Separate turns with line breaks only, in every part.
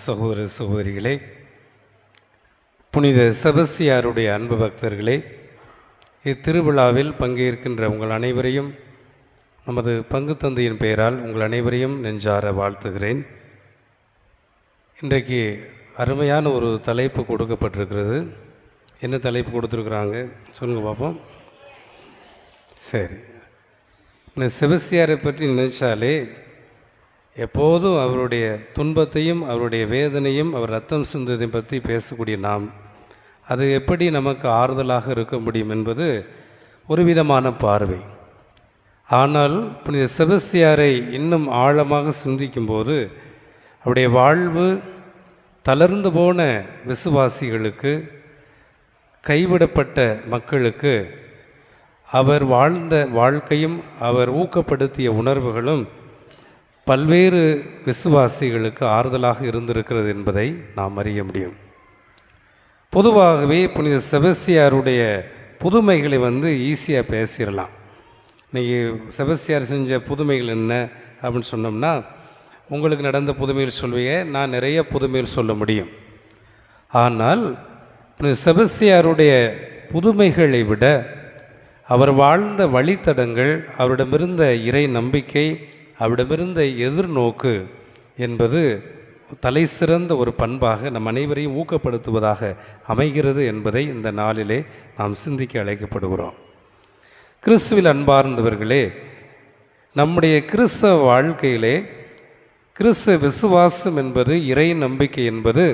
சகோதர சகோதரிகளே, புனித செபஸ்தியாருடைய அன்பு பக்தர்களே, இத்திருவிழாவில் பங்கேற்கின்ற உங்கள் அனைவரையும் நமது பங்கு தந்தையின் பெயரால் உங்கள் அனைவரையும் நெஞ்சார வாழ்த்துகிறேன். இன்றைக்கு அருமையான ஒரு தலைப்பு கொடுக்கப்பட்டிருக்கிறது. என்ன தலைப்பு கொடுத்துருக்குறாங்க சொல்லுங்கள் பார்ப்போம். சரி, இந்த செபஸ்தியாரை பற்றி நினைச்சாலே எப்போதும் அவருடைய துன்பத்தையும் அவருடைய வேதனையும் அவர் ரத்தம் சிந்ததை பற்றி பேசக்கூடிய நாம் அது எப்படி நமக்கு ஆறுதலாக இருக்க முடியும் என்பது ஒரு விதமான பார்வை. ஆனால் புனித செபஸ்தியாரை இன்னும் ஆழமாக சிந்திக்கும்போது அவருடைய வாழ்வு தளர்ந்து போன விசுவாசிகளுக்கு, கைவிடப்பட்ட மக்களுக்கு அவர் வாழ்ந்த வாழ்க்கையும் அவர் ஊக்கப்படுத்திய உணர்வுகளும் பல்வேறு விசுவாசிகளுக்கு ஆறுதலாக இருந்திருக்கிறது என்பதை நாம் அறிய முடியும். பொதுவாகவே புனித செபஸ்தியாருடைய புதுமைகளை ஈஸியாக பேசிடலாம். இன்றைக்கி செபஸ்தியார் செஞ்ச புதுமைகள் என்ன அப்படின்னு சொன்னோம்னா, உங்களுக்கு நடந்த புதுமைகள் சொல்வீங்க, நான் நிறைய புதுமைகள் சொல்ல முடியும். ஆனால் புனித செபஸ்தியாருடைய புதுமைகளை விட அவர் வாழ்ந்த வழித்தடங்கள், அவரிடமிருந்த இறை நம்பிக்கை, அவரிடமிருந்த எதிர்நோக்கு என்பது தலை சிறந்த ஒரு பண்பாக நம் அனைவரையும் ஊக்கப்படுத்துவதாக அமைகிறது என்பதை இந்த நாளிலே நாம் சிந்திக்க அழைக்கப்படுகிறோம். கிறிஸ்துவில் அன்பார்ந்தவர்களே, நம்முடைய கிறிஸ்தவ வாழ்க்கையிலே கிறிஸ்தவ விசுவாசம் என்பது, இறை நம்பிக்கை என்பது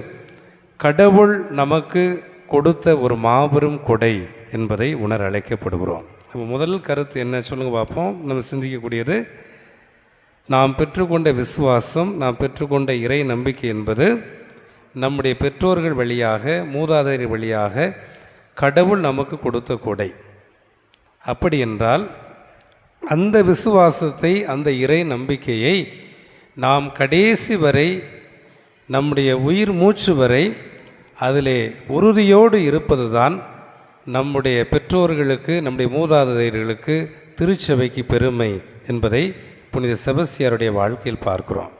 கடவுள் நமக்கு கொடுத்த ஒரு மாபெரும் கொடை என்பதை உணர அழைக்கப்படுகிறோம். நம்ம முதல் கருத்து என்ன சொல்லுங்க பார்ப்போம். நம்ம சிந்திக்கக்கூடியது, நாம் பெற்றுக்கொண்ட விசுவாசம், நாம் பெற்றுக்கொண்ட இறை நம்பிக்கை என்பது நம்முடைய பெற்றோர்கள் வழியாக, மூதாதையர் வழியாக கடவுள் நமக்கு கொடுத்த கொடை. அப்படி என்றால் அந்த விசுவாசத்தை, அந்த இறை நம்பிக்கையை நாம் கடைசி வரை, நம்முடைய உயிர் மூச்சு வரை அதிலே உறுதியோடு இருப்பது தான் நம்முடைய பெற்றோர்களுக்கு, நம்முடைய மூதாதையர்களுக்கு, திருச்சபைக்கு பெருமை என்பதை புனித செபஸ்தியாருடைய வாழ்க்கையில் பார்க்கிறோம்.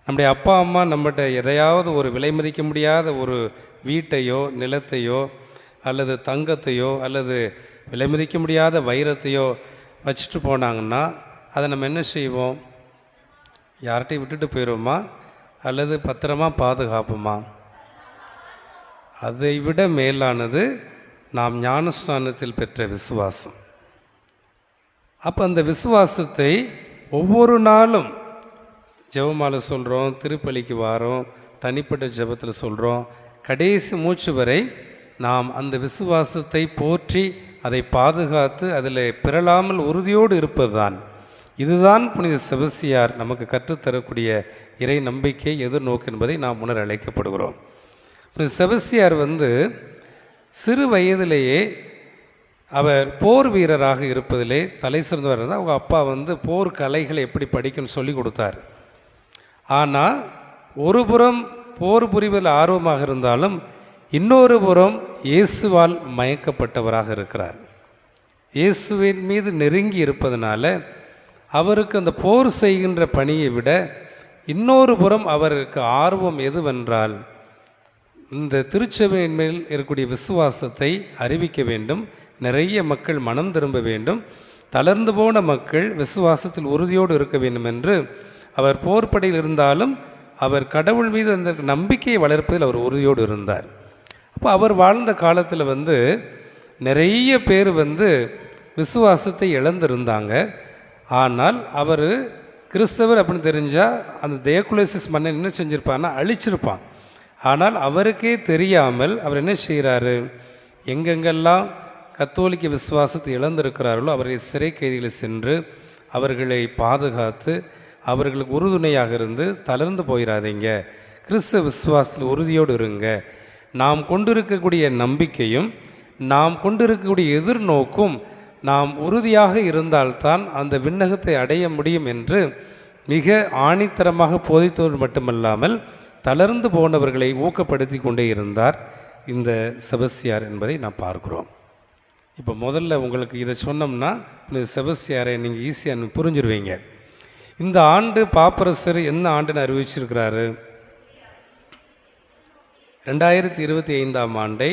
நம்முடைய அப்பா அம்மா நம்மகிட்ட எதையாவது ஒரு விலை மதிக்க முடியாத ஒரு வீட்டையோ, நிலத்தையோ, அல்லது தங்கத்தையோ, அல்லது விலை மதிக்க முடியாத வைரத்தையோ வச்சுட்டு போனாங்கன்னா அதை நம்ம என்ன செய்வோம்? யார்கிட்டையும் விட்டுட்டு போயிடுவோமா, அல்லது பத்திரமா பாதுகாப்போமா? அதை விட மேலானது நாம் ஞானஸ்நானத்தில் பெற்ற விசுவாசம். அப்போ அந்த விசுவாசத்தை ஒவ்வொரு நாளும் ஜெபமாலை சொல்கிறோம், திருப்பலிக்கு வாரோம், தனிப்பட்ட ஜெபத்தில் சொல்கிறோம். கடைசி மூச்சு வரை நாம் அந்த விசுவாசத்தை போற்றி, அதை பாதுகாத்து, அதில் பிறழாமல் உறுதியோடு இருப்பது தான். இதுதான் புனித செபஸ்தியார் நமக்கு கற்றுத்தரக்கூடிய இறை நம்பிக்கை, எதிர்நோக்கு என்பதை நாம் உணர அழைக்கப்படுகிறோம். புனித செபஸ்தியார் சிறு வயதிலேயே அவர் போர் வீரராக இருப்பதிலே தலை சிறந்தவர் இருந்தால், அவங்க அப்பா போர் கலைகளை எப்படி படிக்கணும்னு சொல்லி கொடுத்தார். ஆனால் ஒரு புறம் போர் புரிவதில் ஆர்வமாக இருந்தாலும், இன்னொரு புறம் இயேசுவால் மயக்கப்பட்டவராக இருக்கிறார். இயேசுவின் மீது நெருங்கி இருப்பதனால அவருக்கு அந்த போர் செய்கின்ற பணியை விட இன்னொரு புறம் அவருக்கு ஆர்வம் எதுவென்றால், இந்த திருச்சபையின் மேல் இருக்கக்கூடிய விசுவாசத்தை அறிவிக்க வேண்டும், நிறைய மக்கள் மனம் திரும்ப வேண்டும், தளர்ந்து போன மக்கள் விசுவாசத்தில் உறுதியோடு இருக்க வேண்டும் என்று அவர் போர்ப்படையில் இருந்தாலும் அவர் கடவுள் மீது அந்த நம்பிக்கையை வளர்ப்பதில் அவர் உறுதியோடு இருந்தார். அப்போ அவர் வாழ்ந்த காலத்தில் நிறைய பேர் விசுவாசத்தை இழந்திருந்தாங்க. ஆனால் அவர் கிறிஸ்தவர் அப்படின்னு தெரிஞ்சால் அந்த தியோக்குலேசியஸ் மன்னன் என்ன செஞ்சிருப்பான்னா அழிச்சிருப்பான். ஆனால் அவருக்கே தெரியாமல் அவர் என்ன செய்கிறாரு, எங்கெங்கெல்லாம் கத்தோலிக்க விசுவாசத்தை இழந்திருக்கிறார்களோ அவரை சிறை கைதிகளை சென்று அவர்களை பாதுகாத்து அவர்களுக்கு உறுதுணையாக இருந்து, தளர்ந்து போயிடாதீங்க, கிறிஸ்தவ விசுவாசத்தில் உறுதியோடு இருங்க, நாம் கொண்டிருக்கக்கூடிய நம்பிக்கையும் நாம் கொண்டிருக்கக்கூடிய எதிர்நோக்கும் நாம் உறுதியாக இருந்தால்தான் அந்த விண்ணகத்தை அடைய முடியும் என்று மிக ஆணித்தரமாக போதித்தோடு மட்டுமல்லாமல் தளர்ந்து போனவர்களை ஊக்கப்படுத்தி கொண்டே இருந்தார் இந்த செபஸ்தியார் என்பதை நாம் பார்க்கிறோம். இப்போ முதல்ல உங்களுக்கு இதை சொன்னோம்னா செபஸ்தியாரை நீங்கள் ஈஸியாக புரிஞ்சுருவீங்க. இந்த ஆண்டு பாப்பரசர் என்ன ஆண்டுன்னு அறிவிச்சிருக்கிறாரு? 2025ஆம் ஆண்டை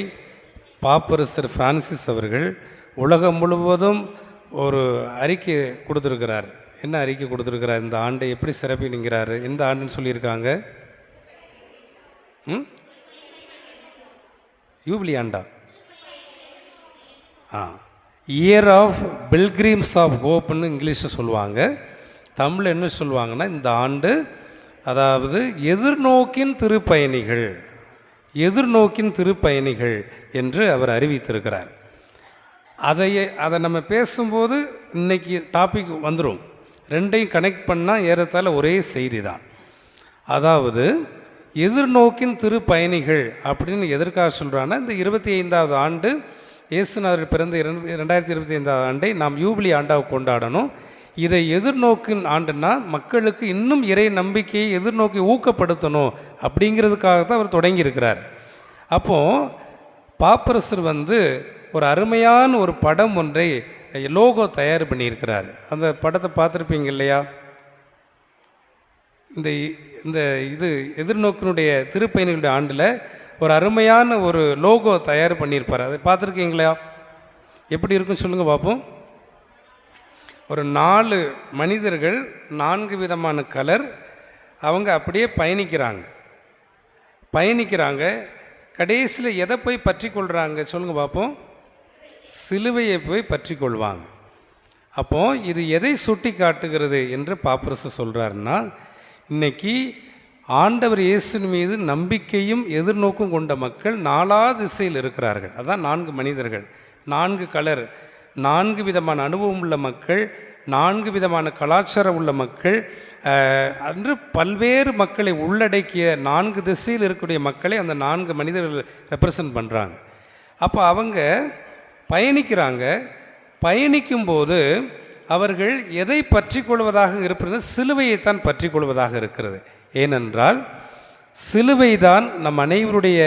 பாப்பரசர் பிரான்சிஸ் அவர்கள் உலகம் முழுவதும் ஒரு அறிக்கை கொடுத்துருக்கிறார். என்ன அறிக்கை கொடுத்துருக்கிறார்? இந்த ஆண்டை எப்படி சிறப்பினுங்கிறாரு? எந்த ஆண்டுன்னு சொல்லியிருக்காங்க? யூபிலி ஆண்டா? இயர் ஆஃப் பில்கிரிம்ஸ் ஆஃப் ஹோப்னு இங்கிலீஷில் சொல்லுவாங்க. தமிழ் என்ன சொல்லுவாங்கன்னா, இந்த ஆண்டு அதாவது எதிர்நோக்கின் திருப்பயணிகள், எதிர்நோக்கின் திருப்பயணிகள் என்று அவர் அறிவித்திருக்கிறார். அதை நம்ம பேசும்போது இன்றைக்கி டாபிக் வந்துடும். ரெண்டையும் கனெக்ட் பண்ணால் ஏறத்தாழ ஒரே செய்தி தான். அதாவது எதிர்நோக்கின் திருப்பயணிகள் அப்படின்னு எதற்காக சொல்கிறாங்கன்னா, இந்த 25வது ஆண்டு இயேசுநாதர் பிறந்த 2025ஆவது ஆண்டை நாம் யூபிலி ஆண்டாக கொண்டாடணும். இதை எதிர்நோக்கின் ஆண்டுனா மக்களுக்கு இன்னும் இறை நம்பிக்கையை எதிர்நோக்கி ஊக்கப்படுத்தணும் அப்படிங்கிறதுக்காக தான் அவர் தொடங்கியிருக்கிறார். அப்போது பாப்பரசர் ஒரு அருமையான ஒரு படம் ஒன்றை லோகோ தயார் பண்ணியிருக்கிறார். அந்த படத்தை பார்த்துருப்பீங்க இல்லையா? இந்த இது எதிர்நோக்கினுடைய திருப்பயணிகளுடைய ஆண்டில் ஒரு அருமையான ஒரு லோகோ தயார் பண்ணியிருப்பார். அதை பார்த்துருக்கீங்களா? எப்படி இருக்குன்னு சொல்லுங்கள் பார்ப்போம். ஒரு 4 மனிதர்கள் 4 விதமான கலர், அவங்க அப்படியே பயணிக்கிறாங்க. கடைசியில் எதை போய் பற்றி கொள்கிறாங்க சொல்லுங்கள் பார்ப்போம்? சிலுவையை போய் பற்றி கொள்வாங்க. அப்போது இது எதை சுட்டி காட்டுகிறது என்று பாப்பரசு சொல்கிறாருன்னா, இன்றைக்கி ஆண்டவர் இயேசுவின் மீது நம்பிக்கையும் எதிர்நோக்கும் கொண்ட மக்கள் 4 திசையில் இருக்கிறார்கள். அதான் 4 மனிதர்கள், 4 கலர், 4 விதமான அனுபவம் உள்ள மக்கள், 4 விதமான கலாச்சாரம் உள்ள மக்கள், அன்று பல்வேறு மக்களை உள்ளடக்கிய 4 திசையில் இருக்கக்கூடிய மக்களை அந்த 4 மனிதர்கள் ரெப்ரசன்ட் பண்ணுறாங்க. அப்போ அவங்க பயணிக்கும்போது அவர்கள் எதை பற்றி கொள்வதாக இருப்பது? சிலுவையைத்தான் பற்றி கொள்வதாக இருக்கிறது. ஏனென்றால் சிலுவைதான் நம் அனைவருடைய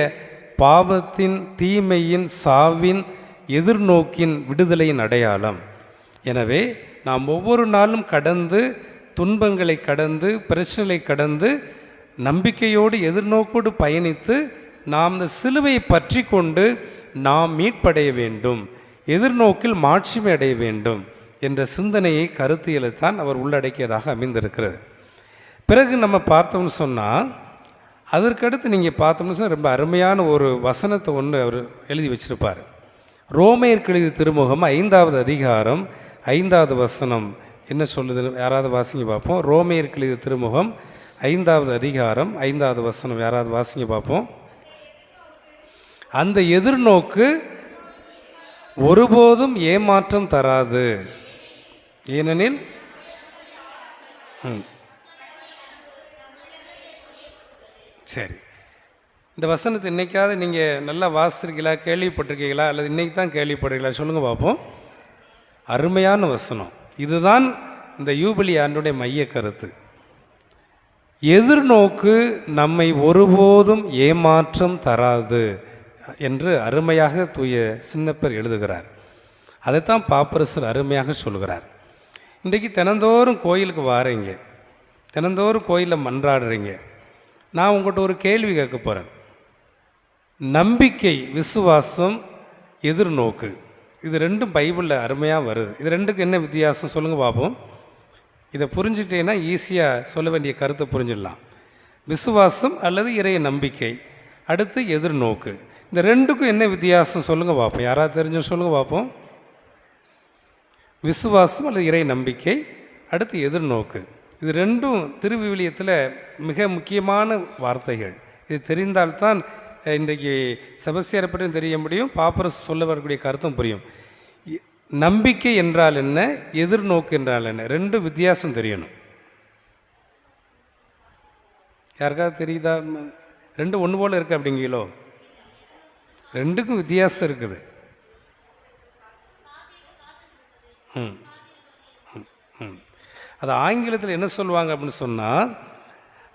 பாவத்தின், தீமையின், சாவின், எதிர்நோக்கின், விடுதலையின் அடையாளம். எனவே நாம் ஒவ்வொரு நாளும் துன்பங்களை கடந்து, பிரச்சனைகளை கடந்து, நம்பிக்கையோடு எதிர்நோக்கோடு பயணித்து நாம் இந்த சிலுவையை பற்றி கொண்டு நாம் மீட்படைய வேண்டும், எதிர்நோக்கில் மாட்சிமை அடைய வேண்டும் என்ற சிந்தனையை, கருத்தியலை தான் அவர் உள்ளடக்கியதாக அமைந்திருக்கிறது. பிறகு நம்ம பார்த்தோம்னு சொன்னால், அதற்கடுத்து நீங்கள் பார்த்தோம்னு சொன்னால் ரொம்ப அருமையான ஒரு வசனத்தை ஒன்று அவர் எழுதி வச்சிருப்பார். ரோமையருக்கு எழுதிய திருமுகம் 5வது அதிகாரம் 5வது வசனம் என்ன சொல்லுது? யாராவது வாசிங்க பார்ப்போம். ரோமையருக்கு எழுதிய திருமுகம் 5வது அதிகாரம் 5வது வசனம் யாராவது வாசிங்க பார்ப்போம். அந்த எதிர்நோக்கு ஒருபோதும் ஏமாற்றம் தராது, ஏனெனில் சரி, இந்த வசனத்தை இன்றைக்காவது நீங்கள் நல்லா வாசிச்சிருக்கீங்களா, கேள்விப்பட்டிருக்கீங்களா, அல்லது இன்றைக்கி தான் கேள்விப்படுறீங்களா? சொல்லுங்கள் பார்ப்போம். அருமையான வசனம். இதுதான் இந்த யூபிலி ஆண்டுடைய மைய கருத்து. எதிர்நோக்கு நம்மை ஒருபோதும் ஏமாற்றம் தராது என்று அருமையாக தூய சின்னப்பர் எழுதுகிறார். அதைத்தான் பாப்பரசர் அருமையாக சொல்கிறார். இன்றைக்கு தினந்தோறும் கோயிலுக்கு வாரீங்க, தினந்தோறும் கோயிலில் மன்றாடுறீங்க. நான் உங்கள்கிட்ட ஒரு கேள்வி கேட்க போகிறேன். நம்பிக்கை, விசுவாசம், எதிர்நோக்கு, இது ரெண்டும் பைபிளில் அருமையாக வருது. இது ரெண்டுக்கு என்ன வித்தியாசம் சொல்லுங்கள் பார்ப்போம். இதை புரிஞ்சுட்டேன்னா ஈஸியாக சொல்ல வேண்டிய கருத்தை புரிஞ்சிடலாம். விசுவாசம் அல்லது இறை நம்பிக்கை, அடுத்து எதிர்நோக்கு, இந்த ரெண்டுக்கும் என்ன வித்தியாசம் சொல்லுங்கள் பார்ப்போம். யாராவது தெரிஞ்சு சொல்லுங்கள் பார்ப்போம். விசுவாசம் அல்லது இறை நம்பிக்கை, அடுத்து எதிர்நோக்கு, இது ரெண்டும் திருவிவிலியத்தில் மிக முக்கியமான வார்த்தைகள். இது தெரிந்தால்தான் இன்றைக்கு செபஸ்தியாரை பற்றியும் தெரிய முடியும், பாப்பரசு சொல்ல வரக்கூடிய கருத்தும் புரியும். நம்பிக்கை என்றால் என்ன, எதிர்நோக்கு என்றால் என்ன, ரெண்டு வித்தியாசம் தெரியணும். யாருக்காவது தெரியுதா? ரெண்டு ஒன்று போல் இருக்குது அப்படிங்களோ? ரெண்டுக்கும் வித்தியாசம் இருக்குது. அது ஆங்கிலத்தில் என்ன சொல்லுவாங்க அப்படின்னு சொன்னால்,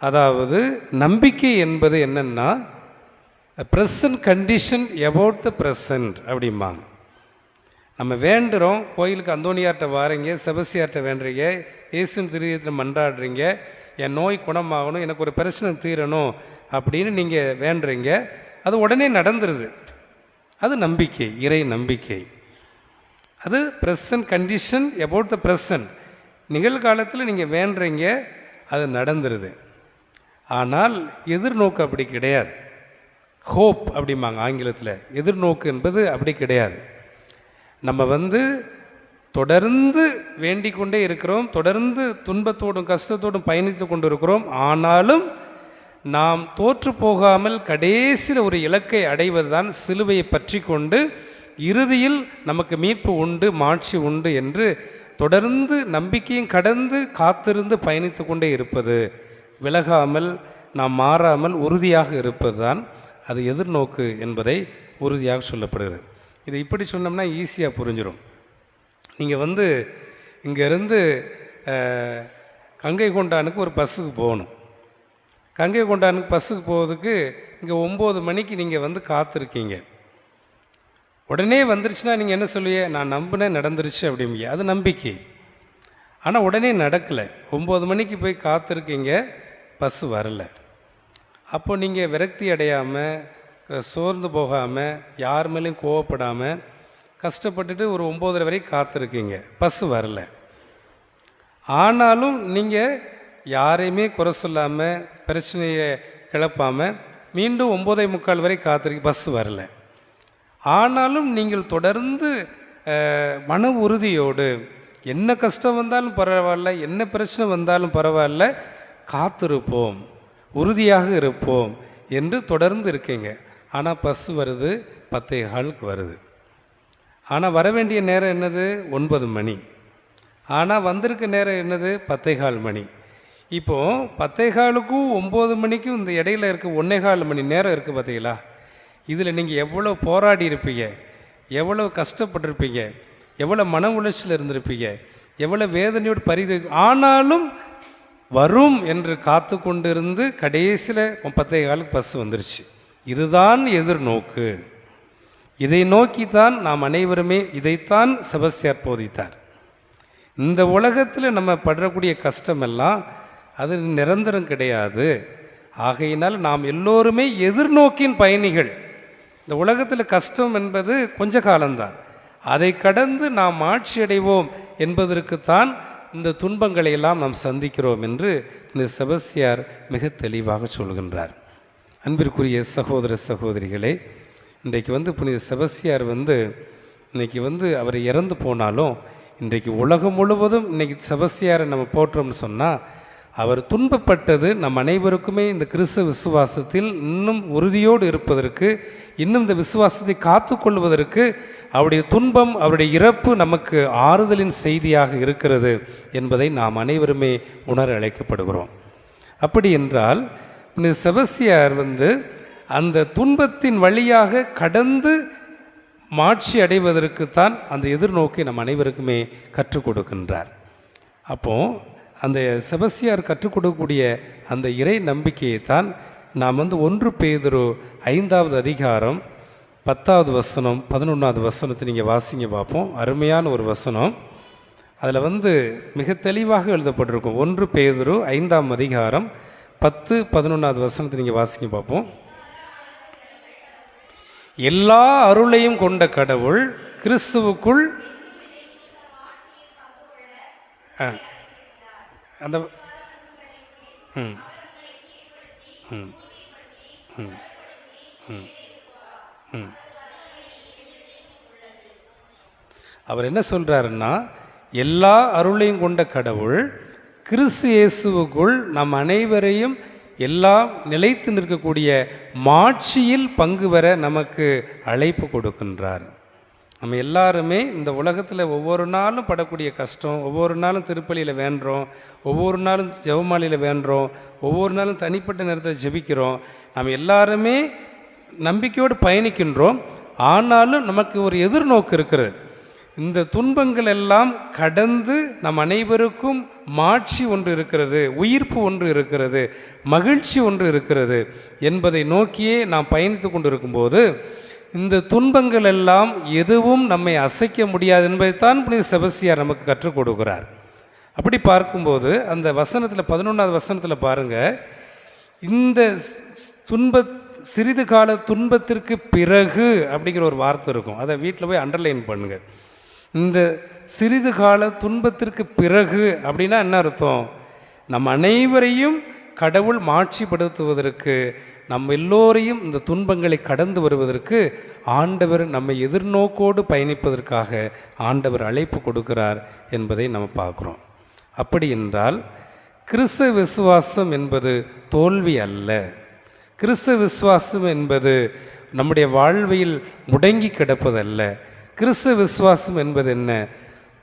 அதாவது நம்பிக்கை என்பது என்னென்னா present condition about the present அப்படிம்பாங்க. நம்ம வேண்டுறோம், கோயிலுக்கு அந்தோனியார்கிட்ட வாரீங்க, செபஸ்தியார்கிட்ட வேண்டுறீங்க, இயேசுவின் திருதயத்தில் மன்றாடுறீங்க, என் நோய் குணமாகணும், எனக்கு ஒரு பிரச்சனை தீரணும் அப்படின்னு நீங்கள் வேண்டுறீங்க. அது உடனே நடந்துருது. அது நம்பிக்கை, இறை நம்பிக்கை. அது present condition about the present. நிகழ்காலத்தில் நீங்கள் வேண்டுறீங்க, அது நடந்துருது. ஆனால் எதிர்நோக்கு அப்படி கிடையாது. ஹோப் அப்படிம்பாங்க ஆங்கிலத்தில். எதிர்நோக்கு என்பது அப்படி கிடையாது. நம்ம தொடர்ந்து வேண்டிக் கொண்டே இருக்கிறோம், தொடர்ந்து துன்பத்தோடும் கஷ்டத்தோடும் பயணித்து கொண்டு இருக்கிறோம். ஆனாலும் நாம் தோற்று போகாமல் கடைசியில் ஒரு இலக்கை அடைவது தான் சிலுவையை பற்றி கொண்டு இறுதியில் நமக்கு மீட்பு உண்டு, மாட்சி உண்டு என்று தொடர்ந்து நம்பிக்கையும் கடந்து காத்திருந்து பயணித்து கொண்டே இருப்பது, விலகாமல் நாம் மாறாமல் உறுதியாக இருப்பது தான் அது எதிர்நோக்கு என்பதை உறுதியாக சொல்லப்படுகிறது. இது இப்படி சொன்னோம்னா ஈஸியாக புரிஞ்சிடும். நீங்கள் இங்கேருந்து கங்கை கொண்டானுக்கு ஒரு பஸ்ஸுக்கு போகணும். கங்கை கொண்டானுக்கு பஸ்ஸுக்கு போகிறதுக்கு இங்கே 9 மணிக்கு நீங்கள் காத்திருக்கீங்க. உடனே வந்துருச்சுன்னா நீங்கள் என்ன சொல்லுவீங்க? நான் நம்பினேன், நடந்துருச்சு அப்படிம்பீங்க. அது நம்பிக்கை. ஆனால் உடனே நடக்கலை. 9 மணிக்கு போய் காத்திருக்கீங்க, பஸ்ஸு வரலை. அப்போ நீங்கள் விரக்தி அடையாமல், சோர்ந்து போகாமல், யார் மேலேயும் கோவப்படாமல் கஷ்டப்பட்டுட்டு ஒரு 9:30 வரைக்கும் காத்திருக்கீங்க, பஸ்ஸு வரலை. ஆனாலும் நீங்கள் யாரையுமே குறை சொல்லாமல், பிரச்சனையை கிளப்பாமல் மீண்டும் 9:45 வரை காத்திருக்கீங்க, பஸ்ஸு வரலை. ஆனாலும் நீங்கள் தொடர்ந்து மன உறுதியோடு என்ன கஷ்டம் வந்தாலும் பரவாயில்ல, என்ன பிரச்சனை வந்தாலும் பரவாயில்ல, காத்திருப்போம், உறுதியாக இருப்போம் என்று தொடர்ந்து இருக்கீங்க. ஆனால் பஸ்ஸு வருது, 10:15 வருது. ஆனால் வர வேண்டிய நேரம் என்னது? 9 மணி. ஆனால் வந்திருக்க நேரம் என்னது? 10:15 மணி. இப்போது 10:15க்கும் 9 மணிக்கும் இந்த இடையில் இருக்க 1.25 மணி நேரம் இருக்குது பார்த்தீங்களா? இதில் நீங்கள் எவ்வளோ போராடி இருப்பீங்க, எவ்வளோ கஷ்டப்பட்டிருப்பீங்க, எவ்வளோ மன உளைச்சல் இருந்திருப்பீங்க, எவ்வளோ வேதனையோடு ஆனாலும் வரும் என்று காத்து கொண்டிருந்து கடைசியில் 10:15 பஸ் வந்துருச்சு. இதுதான் எதிர்நோக்கு. இதை நோக்கித்தான் நாம் அனைவருமே, இதைத்தான் செபஸ்தியார் போதித்தார். இந்த உலகத்தில் நம்ம படக்கூடிய கஷ்டமெல்லாம் அது நிரந்தரம் கிடையாது. ஆகையினால் நாம் எல்லோருமே எதிர்நோக்கின் பயணிகள். இந்த உலகத்தில் கஷ்டம் என்பது கொஞ்ச காலம்தான். அதை கடந்து நாம் ஆட்சி அடைவோம் என்பதற்குத்தான் இந்த துன்பங்களை எல்லாம் நாம் சந்திக்கிறோம் என்று இந்த செபஸ்தியார் மிக தெளிவாக சொல்கின்றார். அன்பிற்குரிய சகோதர சகோதரிகளே, இன்றைக்கு புனித செபஸ்தியார் இன்றைக்கி அவர் இறந்து போனாலும் இன்றைக்கு உலகம் முழுவதும் இன்றைக்கி செபஸ்தியாரை நம்ம போற்றோம்னு சொன்னால், அவர் துன்பப்பட்டது நம் அனைவருக்குமே இந்த கிறிஸ்தவ விசுவாசத்தில் இன்னும் உறுதியோடு இருப்பதற்கு, இன்னும் இந்த விசுவாசத்தை காத்து கொள்வதற்கு அவருடைய துன்பம், அவருடைய இறப்பு நமக்கு ஆறுதலின் செய்தியாக இருக்கிறது என்பதை நாம் அனைவருமே உணர அழைக்கப்படுகிறோம். அப்படி என்றால் இந்த செபஸ்தியார் அந்த துன்பத்தின் வழியாக கடந்து மாட்சி அடைவதற்குத்தான் அந்த எதிர்நோக்கி நம் அனைவருக்குமே கற்றுக் கொடுக்கின்றார். அப்போது அந்த செபஸ்தியார் கற்றுக் கொடுக்கக்கூடிய அந்த இறை நம்பிக்கையைத்தான் நாம் 1 பேதுரு 5வது அதிகாரம் 10வது வசனம் 11வது வசனத்தை நீங்கள் வாசிங்க பார்ப்போம். அருமையான ஒரு வசனம். அதில் மிக தெளிவாக எழுதப்பட்டிருக்கும். 1 பேதுரு 5ஆம் அதிகாரம் 10, 11வது வசனத்தை நீங்கள் வாசிங்க பார்ப்போம். எல்லா அருளையும் கொண்ட கடவுள் கிறிஸ்துவுக்குள் அந்த அவர் என்ன சொல்கிறாருன்னா, எல்லா அருளையும் கொண்ட கடவுள் கிறிஸ்து இயேசுவுக்குள் நம் அனைவரையும் எல்லாம் நிலைத்து நிற்கக்கூடிய மாட்சியில் பங்கு பெற நமக்கு அழைப்பு கொடுக்கின்றார். நம்ம எல்லாருமே இந்த உலகத்தில் ஒவ்வொரு நாளும் படக்கூடிய கஷ்டம், ஒவ்வொரு நாளும் திருப்பலியில் வேண்டுறோம், ஒவ்வொரு நாளும் ஜெபமாலையில் வேண்டுறோம், ஒவ்வொரு நாளும் தனிப்பட்ட நேரத்தில் ஜெபிக்கிறோம். நம்ம எல்லாருமே நம்பிக்கையோடு பயணிக்கின்றோம். ஆனாலும் நமக்கு ஒரு எதிர்நோக்கு இருக்கிறது. இந்த துன்பங்கள் எல்லாம் கடந்து நம் அனைவருக்கும் மாட்சி ஒன்று இருக்கிறது, உயிர்ப்பு ஒன்று இருக்கிறது, மகிழ்ச்சி ஒன்று இருக்கிறது என்பதை நோக்கியே நாம் பயணித்து கொண்டு இருக்கும்போது இந்த துன்பங்கள் எல்லாம் எதுவும் நம்மை அசைக்க முடியாது என்பதைத்தான் புனித செபஸ்தியார் நமக்கு கற்றுக் கொடுக்கிறார். அப்படி பார்க்கும்போது அந்த வசனத்தில் 11வது வசனத்தில் பாருங்கள், இந்த துன்ப சிறிது கால துன்பத்திற்கு பிறகு அப்படிங்கிற ஒரு வார்த்தை இருக்கும். அதை வீட்டில் போய் அண்டர்லைன் பண்ணுங்கள். இந்த சிறிது கால துன்பத்திற்கு பிறகு அப்படின்னா என்ன அர்த்தம்? நம் அனைவரையும் கடவுள் மாட்சிப்படுத்துவதற்கு, நம் எல்லோரையும் இந்த துன்பங்களை கடந்து வருவதற்கு ஆண்டவர் நம்மை எதிர்நோக்கோடு பயணிப்பதற்காக ஆண்டவர் அழைப்பு கொடுக்கிறார் என்பதை நம்ம பார்க்குறோம். அப்படி என்றால் கிறிஸ்தவ விசுவாசம் என்பது தோல்வி அல்ல. கிறிஸ்தவ விசுவாசம் என்பது நம்முடைய வாழ்வில் முடங்கி கிடப்பதல்ல. கிறிஸ்தவ விசுவாசம் என்பது என்ன?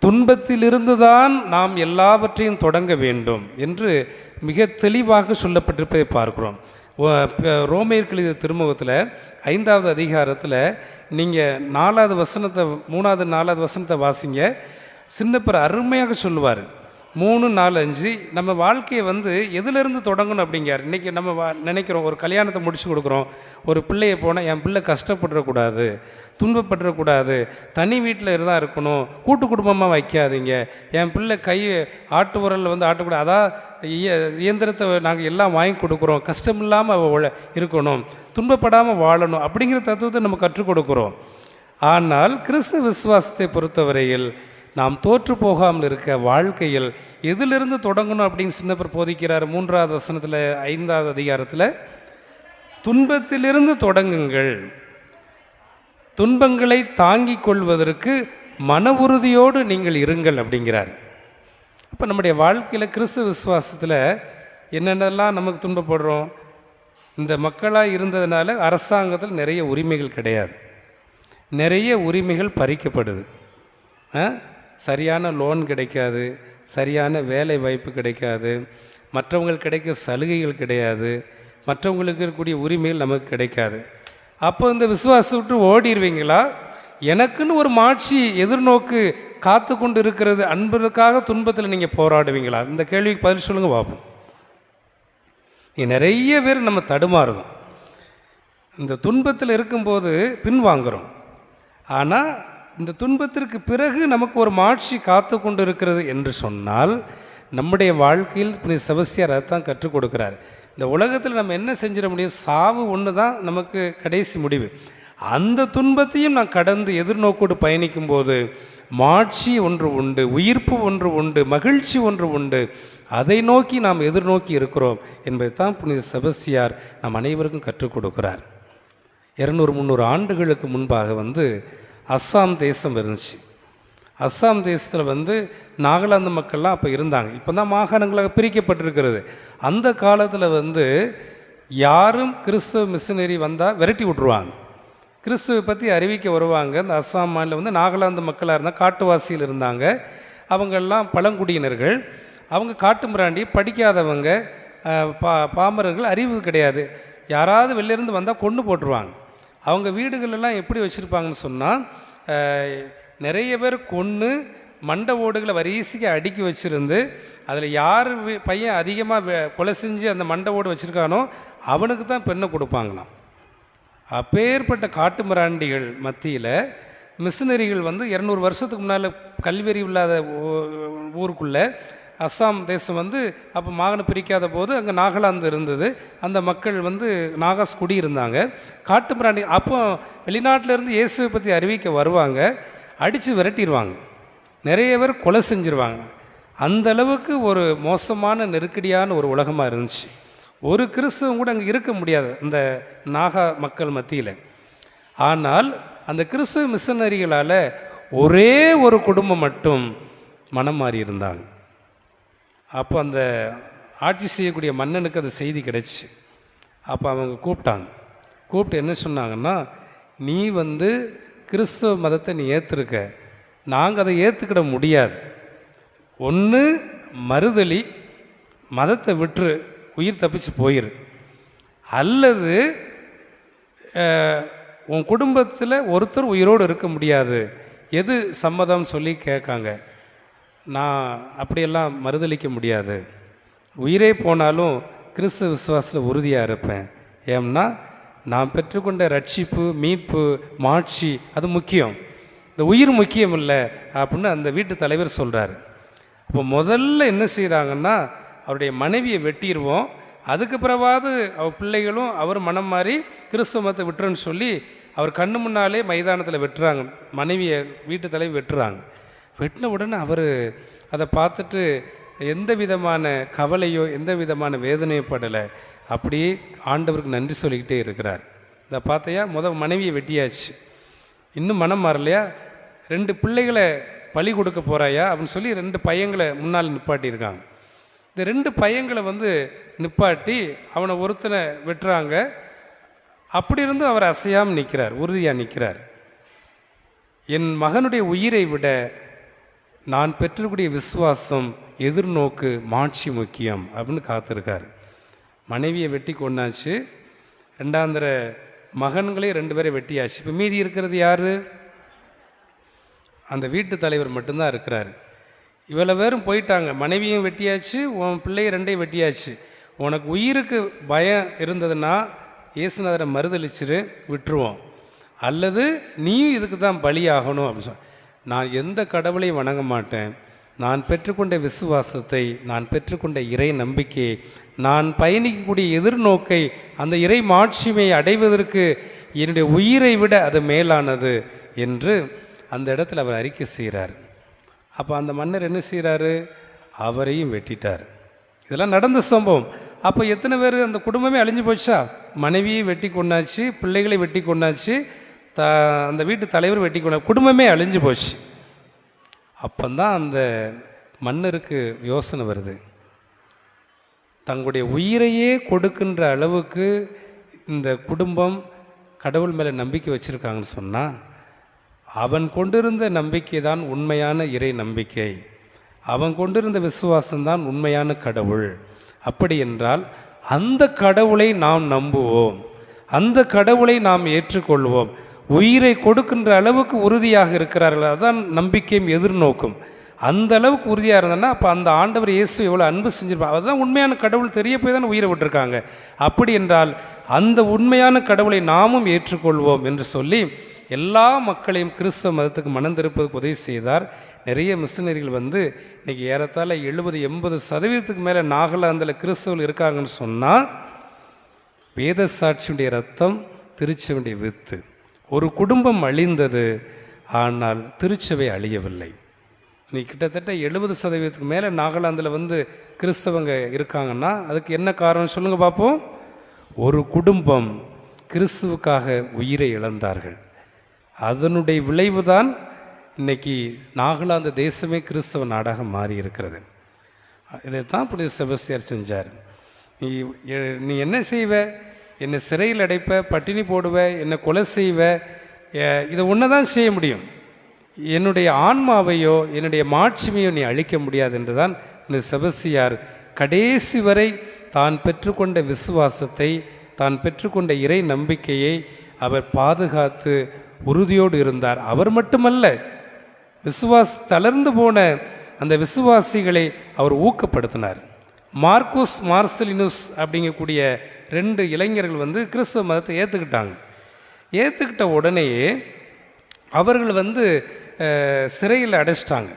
துன்பத்திலிருந்து தான் நாம் எல்லாவற்றையும் தொடங்க வேண்டும் என்று மிக தெளிவாக சொல்லப்பட்டிருப்பதை பார்க்கிறோம். ரோமேயருக்கு எழுதிய திருமுகத்தில் 5வது அதிகாரத்தில் நீங்கள் 4வது வசனத்தை 3வது 4வது வசனத்தை வாசிங்க. சின்னப்பர் அருமையாக சொல்லுவார். 3, 4, 5 நம்ம வாழ்க்கையை எதிலிருந்து தொடங்கணும் அப்படிங்கிறார். இன்றைக்கி நம்ம நினைக்கிறோம், ஒரு கல்யாணத்தை முடிச்சு கொடுக்குறோம், ஒரு பிள்ளையை போனால் என் பிள்ளை கஷ்டப்பட்டுறக்கூடாது, துன்பப்பட்டுறக்கூடாது, தனி வீட்டில் இருந்தால் இருக்கணும், கூட்டு குடும்பமாக வைக்காதீங்க, என் பிள்ளை கை ஆட்டு உரலில் ஆட்டக்கூடாது, அதான் இயந்திரத்தை நாங்கள் எல்லாம் வாங்கி கொடுக்குறோம், கஷ்டம் இல்லாமல் இருக்கணும், துன்பப்படாமல் வாழணும் அப்படிங்கிற தத்துவத்தை நம்ம கற்றுக் கொடுக்குறோம். ஆனால் கிறிஸ்தவ விசுவாசத்தை பொறுத்தவரையில் நாம் தோற்று போகாமல் இருக்க வாழ்க்கையில் எதிலிருந்து தொடங்கணும் அப்படின்னு சின்னப்பர் போதிக்கிறார். 3வது வசனத்தில் 5வது அதிகாரத்தில் துன்பத்திலிருந்து தொடங்குங்கள், துன்பங்களை தாங்கிக் கொள்வதற்கு மன உறுதியோடு நீங்கள் இருங்கள் அப்படிங்கிறார். அப்போ நம்முடைய வாழ்க்கையில் கிறிஸ்துவ விசுவாசத்தில் என்னென்னலாம் நமக்கு துன்பப்படுறோம்? இந்த மக்களாக இருந்ததுனால அரசாங்கத்தில் நிறைய உரிமைகள் கிடையாது, நிறைய உரிமைகள் பறிக்கப்படுது, சரியான லோன் கிடைக்காது, சரியான வேலை வாய்ப்பு கிடைக்காது, மற்றவங்களுக்கு கிடைக்க சலுகைகள் கிடையாது, மற்றவங்களுக்கு இருக்கக்கூடிய உரிமைகள் நமக்கு கிடைக்காது. அப்போ இந்த விசுவாசத்தை விட்டு ஓடிடுவீங்களா? எனக்குன்னு ஒரு மாட்சி எதிர்நோக்கு காத்து கொண்டு இருக்கிறது அன்புக்காக துன்பத்தில் நீங்கள் போராடுவீங்களா? இந்த கேள்விக்கு பதில் சொல்லுங்கள் பார்ப்போம். நிறைய பேர் நம்ம தடுமாறுதோம், இந்த துன்பத்தில் இருக்கும்போது பின்வாங்குகிறோம். ஆனால் இந்த துன்பத்திற்கு பிறகு நமக்கு ஒரு மாட்சி காத்து கொண்டு இருக்கிறது என்று சொன்னால் நம்முடைய வாழ்க்கையில் செபஸ்தியார் அதைத்தான் கற்றுக் கொடுக்கிறார். இந்த உலகத்தில் நம்ம என்ன செஞ்சிட முடியும்? சாவு ஒன்று தான் நமக்கு கடைசி முடிவு. அந்த துன்பத்தையும் நான் கடந்து எதிர்நோக்கோடு பயணிக்கும்போது மாட்சி ஒன்று உண்டு, உயிர்ப்பு ஒன்று உண்டு, மகிழ்ச்சி ஒன்று உண்டு. அதை நோக்கி நாம் எதிர்நோக்கி இருக்கிறோம் என்பதை தான் புனித செபஸ்தியார் நம் அனைவருக்கும் கற்றுக் கொடுக்கிறார். 200-300 ஆண்டுகளுக்கு முன்பாக அஸ்ஸாம் தேசம் இருந்துச்சு. அஸ்ஸாம் தேசத்தில் நாகாலாந்து மக்கள்லாம் அப்போ இருந்தாங்க. இப்போ தான் மாகாணங்களாக பிரிக்கப்பட்டிருக்கிறது. அந்த காலத்தில் யாரும் கிறிஸ்தவ மிஷினரி வந்தால் விரட்டி விட்ருவாங்க. கிறிஸ்துவை பற்றி அறிவிக்க வருவாங்க. இந்த அஸ்ஸாம் மாநிலம் நாகாலாந்து மக்களாக இருந்தால் காட்டுவாசியில் இருந்தாங்க. அவங்கெல்லாம் பழங்குடியினர்கள், அவங்க காட்டு மிராண்டி, படிக்காதவங்க, பாமரர்கள், அறிவு கிடையாது. யாராவது வெளிலேருந்து வந்தால் கொண்டு போட்டுருவாங்க. அவங்க வீடுகளெல்லாம் எப்படி வச்சுருப்பாங்கன்னு சொன்னால் நிறைய பேர் கொன்று மண்டை ஓடுகளை வரிசைக்கு அடுக்கி வச்சுருந்து அதில் யார் பையன் அதிகமாக கொலை செஞ்சு அந்த மண்டை ஓடு வச்சுருக்கானோ அவனுக்கு தான் பெண்ணை கொடுப்பாங்களாம். அப்பேற்பட்ட காட்டு மிராண்டிகள் மத்தியில் மிஷினரிகள் 200 வருஷத்துக்கு முன்னால் கல்வியறிவு இல்லாத ஊருக்குள்ளே அஸ்ஸாம் தேசம் அப்போ மாகாணம் பிரிக்காத போது அங்கே நாகாலாந்து இருந்தது. அந்த மக்கள் நாகாஸ் குடி இருந்தாங்க. காட்டு மிராண்டி அப்போ வெளிநாட்டிலேருந்து இயேசுவை பற்றி அறிவிக்க வருவாங்க, அடித்து விரட்டிடுவாங்க, நிறைய பேர் கொலை செஞ்சுருவாங்க. அந்த அளவுக்கு ஒரு மோசமான நெருக்கடியான ஒரு உலகமாக இருந்துச்சு. ஒரு கிறிஸ்தவம் கூட அங்கே இருக்க முடியாது அந்த நாகா மக்கள் மத்தியில். ஆனால் அந்த கிறிஸ்தவ மிஷனரிகளால் ஒரே ஒரு குடும்பம் மட்டும் மனம் மாறி இருந்தாங்க. அப்போ அந்த ஆட்சி செய்யக்கூடிய மன்னனுக்கு அந்த செய்தி கிடைச்சி. அப்போ அவங்க கூப்பிட்டு என்ன சொன்னாங்கன்னா, நீ கிறிஸ்தவ மதத்தை நீ ஏற்றுருக்க, நாங்கள் அதை ஏற்றுக்கிட முடியாது. ஒன்று மறுதலி, மதத்தை விட்டுரு, உயிர் தப்பிச்சு போயிரு, அல்லது உன் குடும்பத்தில் ஒருத்தர் உயிரோடு இருக்க முடியாது, எது சம்மதம் சொல்லி கேட்காங்க. நான் அப்படியெல்லாம் மறுதளிக்க முடியாது, உயிரே போனாலும் கிறிஸ்துவ விசுவாசத்தில் உறுதியாக இருப்பேன். ஏன்னா நான் பெற்றுக்கொண்ட ரட்சிப்பு, மீட்பு, மாட்சி அது முக்கியம், இந்த உயிர் முக்கியம் இல்லை அப்படின்னு அந்த வீட்டு தலைவர் சொல்கிறார். அப்போ முதல்ல என்ன செய்கிறாங்கன்னா, அவருடைய மனைவியை வெட்டிடுவோம், அதுக்கு பிறவாது அவர் பிள்ளைகளும் அவர் மனம் மாறி கிறிஸ்தவ மதத்தை விட்டுறன்னு சொல்லி அவர் கண்ணு முன்னாலே மைதானத்தில் வெட்டுறாங்க, மனைவியை வீட்டு தலைவி வெட்டுறாங்க. வெட்டின உடனே அவர் அதை பார்த்துட்டு எந்த விதமான கவலையோ எந்த விதமான வேதனையோ படலை, அப்படியே ஆண்டவருக்கு நன்றி சொல்லிக்கிட்டே இருக்கிறார். இதை பார்த்தையா, மனைவியை வெட்டியாச்சு, இன்னும் மனம் மாறலையா, 2 பிள்ளைகளை பலி கொடுக்க போகிறாயா அப்படின்னு சொல்லி 2 பையங்களை முன்னால் நிப்பாட்டியிருக்காங்க. இந்த 2 பையங்களை நிப்பாட்டி அவனை ஒருத்தனை வெட்டுறாங்க. அப்படி இருந்தும் அவர் அசையாமல் நிற்கிறார், உறுதியாக நிற்கிறார். என் மகனுடைய உயிரை விட நான் பெற்றக்கூடிய விசுவாசம், எதிர்நோக்கு, மாட்சி முக்கியம் அப்படின்னு காத்திருக்கார். மனைவியை வெட்டி கொண்டாச்சு, 2ஆந்திர மகன்களே 2 பேரை வெட்டியாச்சு. இப்போ மீதி இருக்கிறது யார்? அந்த வீட்டு தலைவர் மட்டும்தான் இருக்கிறார். இவ்வளோ பேரும் போயிட்டாங்க, மனைவியும் வெட்டியாச்சு, உன் பிள்ளைய 2ஐயும் வெட்டியாச்சு. உனக்கு உயிருக்கு பயம் இருந்ததுன்னா இயேசுநாதரை மறுதளிச்சிரு, விட்டுருவோம். அல்லது நீயும் இதுக்கு தான் பலியாகணும் அப்படின்னு சொன்ன. நான் எந்த கடவுளையும் வணங்க மாட்டேன். நான் பெற்றுக்கொண்ட விசுவாசத்தை, நான் பெற்றுக்கொண்ட இறை நம்பிக்கையை, நான் பயணிக்கக்கூடிய எதிர்நோக்கை, அந்த இறை மாட்சிமையை அடைவதற்கு என்னுடைய உயிரை விட அது மேலானது என்று அந்த இடத்துல அவர் அறிக்கை செய்கிறார். அப்போ அந்த மன்னர் என்ன செய்கிறாரு? அவரையும் வெட்டிட்டார். இதெல்லாம் நடந்த சம்பவம். அப்போ எத்தனை பேர்? அந்த குடும்பமே அழிஞ்சு போச்சா? மனைவியை வெட்டி கொண்டாச்சு, பிள்ளைகளை வெட்டி கொண்டாச்சு, அந்த வீட்டு தலைவர் வெட்டி கொண்டா, குடும்பமே அழிஞ்சு போச்சு. அப்போந்தான் அந்த மன்னருக்கு யோசனை வருது, தங்களுடைய உயிரையே கொடுக்கின்ற அளவுக்கு இந்த குடும்பம் கடவுள் மேலே நம்பிக்கை வச்சுருக்காங்கன்னு சொன்னால், அவன் கொண்டிருந்த நம்பிக்கை தான் உண்மையான இறை நம்பிக்கை, அவன் கொண்டிருந்த விசுவாசம்தான் உண்மையான கடவுள். அப்படி என்றால் அந்த கடவுளை நாம் நம்புவோம், அந்த கடவுளை நாம் ஏற்றுக்கொள்வோம். உயிரை கொடுக்கின்ற அளவுக்கு உறுதியாக இருக்கிறார்கள், அதுதான் நம்பிக்கையும் எதிர்நோக்கும். அந்த அளவுக்கு உறுதியாக இருந்ததுன்னா அப்போ அந்த ஆண்டவர் இயேசு எவ்வளோ அன்பு செஞ்சிருப்பாங்க, அதுதான் உண்மையான கடவுள். தெரிய போய் தான் உயிரை விட்டுருக்காங்க. அப்படி என்றால் அந்த உண்மையான கடவுளை நாமும் ஏற்றுக்கொள்வோம் என்று சொல்லி எல்லா மக்களையும் கிறிஸ்தவ மதத்துக்கு மனம் திருப்பதுக்கு உதவி செய்தார். நிறைய மிஷினரிகள் இன்றைக்கி ஏறத்தாழ 70-80% மேலே நாகாலாந்தில் கிறிஸ்தவர்கள் இருக்காங்கன்னு சொன்னால், வேத சாட்சியுடைய ரத்தம் திருச்சபையுடைய வித்து. ஒரு குடும்பம் அழிந்தது, ஆனால் திருச்சபை அழியவில்லை. இன்னைக்கு கிட்டத்தட்ட 70% மேலே நாகாலாந்தில் கிறிஸ்தவங்க இருக்காங்கன்னா அதுக்கு என்ன காரணம் சொல்லுங்கள் பார்ப்போம். ஒரு குடும்பம் கிறிஸ்துவுக்காக உயிரை இழந்தார்கள். அதனுடைய விளைவு தான் இன்றைக்கி நாகாலாந்து தேசமே கிறிஸ்தவ நாடாக மாறி இருக்கிறது. இதைத்தான் புனித செபஸ்தியார் செஞ்சார். நீ என்ன செய்வ? என்னை சிறையில் அடைப்ப, பட்டினி போடுவ, என்னை கொலை செய்வ, இதை ஒன்று தான் செய்ய முடியும். என்னுடைய ஆன்மாவையோ என்னுடைய மாட்சிமையோ நீ அழிக்க முடியாது என்று தான் புனித செபஸ்தியார் கடைசி வரை தான் பெற்றுக்கொண்ட விசுவாசத்தை, தான் பெற்றுக்கொண்ட இறை நம்பிக்கையை அவர் பாதுகாத்து உறுதியோடு இருந்தார். அவர் மட்டுமல்ல, தளர்ந்து போன அந்த விசுவாசிகளை அவர் ஊக்கப்படுத்தினார். மார்க்குஸ் மார்சலினுஸ் அப்படிங்கக்கூடிய 2 இளைஞர்கள் கிறிஸ்தவ மதத்தை ஏற்றுக்கிட்டாங்க. ஏற்றுக்கிட்ட உடனேயே அவர்கள் சிறையில் அடைச்சிட்டாங்க.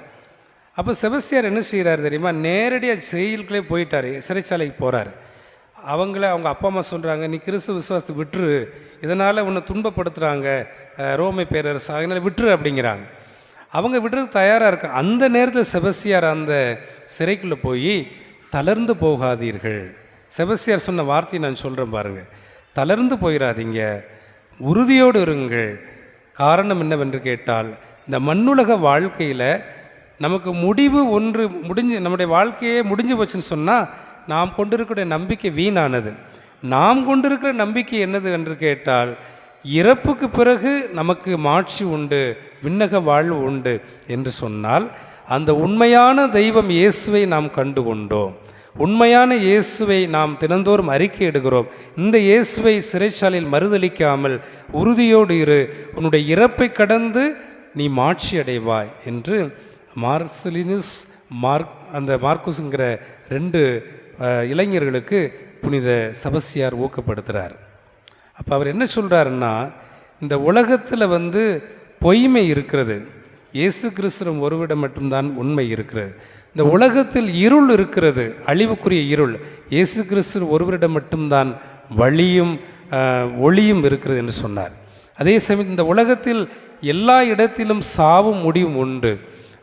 அப்போ செபஸ்தியார் என்ன செய்கிறார் தெரியுமா? நேரடியாக செயலுக்குள்ளே போயிட்டார், சிறைச்சாலைக்கு போகிறார். அவங்க அப்பா அம்மா சொல்கிறாங்க, நீ கிறிஸ்துவ விசுவாசத்தை விட்டுரு, இதனால் உன்னை துன்பப்படுத்துகிறாங்க ரோமை பேரரசு, அதனால் விட்டுரு அப்படிங்கிறாங்க. அவங்க விடுறதுக்கு தயாராக இருக்காங்க. அந்த நேரத்தில் செபஸ்தியார் அந்த சிறைக்குள்ளே போய், தளர்ந்து போகாதீர்கள். செபஸ்தியார் சொன்ன வார்த்தையை நான் சொல்கிறேன் பாருங்கள், தளர்ந்து போயிடாதீங்க, உறுதியோடு இருங்கள். காரணம் என்னவென்று கேட்டால், இந்த மண்ணுலக வாழ்க்கையில் நமக்கு முடிவு ஒன்று நம்முடைய வாழ்க்கையே முடிஞ்சு போச்சுன்னு சொன்னால் நாம் கொண்டிருக்கிற நம்பிக்கை வீணானது. நாம் கொண்டிருக்கிற நம்பிக்கை என்னது என்று கேட்டால், இறப்புக்கு பிறகு நமக்கு மாட்சி உண்டு, விண்ணக வாழ்வு உண்டு என்று சொன்னால், அந்த உண்மையான தெய்வம் இயேசுவை நாம் கண்டு கொண்டோம். உண்மையான இயேசுவை நாம் தினந்தோறும் அறிக்கை எடுக்கிறோம். இந்த இயேசுவை சிறைச்சாலையில் மறுதளிக்காமல் உறுதியோடு இரு, உன்னுடைய இறப்பை கடந்து நீ மாட்சி அடைவாய் என்று மார்சலினுஸ் அந்த மார்க்குஸ்ங்கிற 2 இளைஞர்களுக்கு புனித செபஸ்தியார் ஊக்கப்படுத்துகிறார். அப்போ அவர் என்ன சொல்கிறாருன்னா, இந்த உலகத்தில் பொய்மை இருக்கிறது, இயேசு கிறிஸ்துவின் ஒருவிடம் மட்டும்தான் உண்மை இருக்கிறது. இந்த உலகத்தில் இருள் இருக்கிறது, அழிவுக்குரிய இருள். இயேசு கிறிஸ்து ஒருவரிடம் மட்டும்தான் வழியும் ஒளியும் இருக்கிறது என்று சொன்னார். அதே சமயம் இந்த உலகத்தில் எல்லா இடத்திலும் சாவும் முடிவும் உண்டு.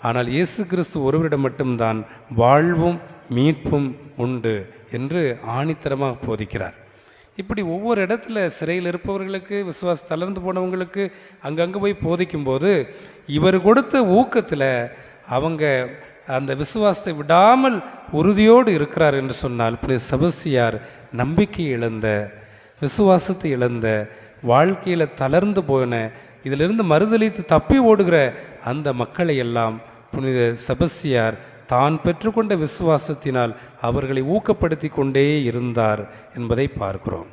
ஆனால் இயேசு கிறிஸ்து ஒருவரிடம் மட்டும்தான் வாழ்வும் மீட்பும் உண்டு என்று ஆணித்தரமாக போதிக்கிறார். இப்படி ஒவ்வொரு இடத்துல சிறையில் இருப்பவர்களுக்கு, விசுவாசம் தளர்ந்து போனவங்களுக்கு அங்கங்கே போய் போதிக்கும்போது இவர் கொடுத்த ஊக்கத்தில் அவங்க அந்த விசுவாசத்தை விடாமல் உறுதியோடு இருக்கிறார் என்று சொன்னால், புனித செபஸ்தியார் நம்பிக்கை இழந்த, விசுவாசத்தை இழந்த, வாழ்க்கையில் தளர்ந்து போன, இதிலிருந்து மறுதலித்து தப்பி ஓடுகிற அந்த மக்களை எல்லாம் புனித செபஸ்தியார் தான் பெற்றுக்கொண்ட விசுவாசத்தினால் அவர்களை ஊக்கப்படுத்தி கொண்டே இருந்தார் என்பதை பார்க்கிறோம்.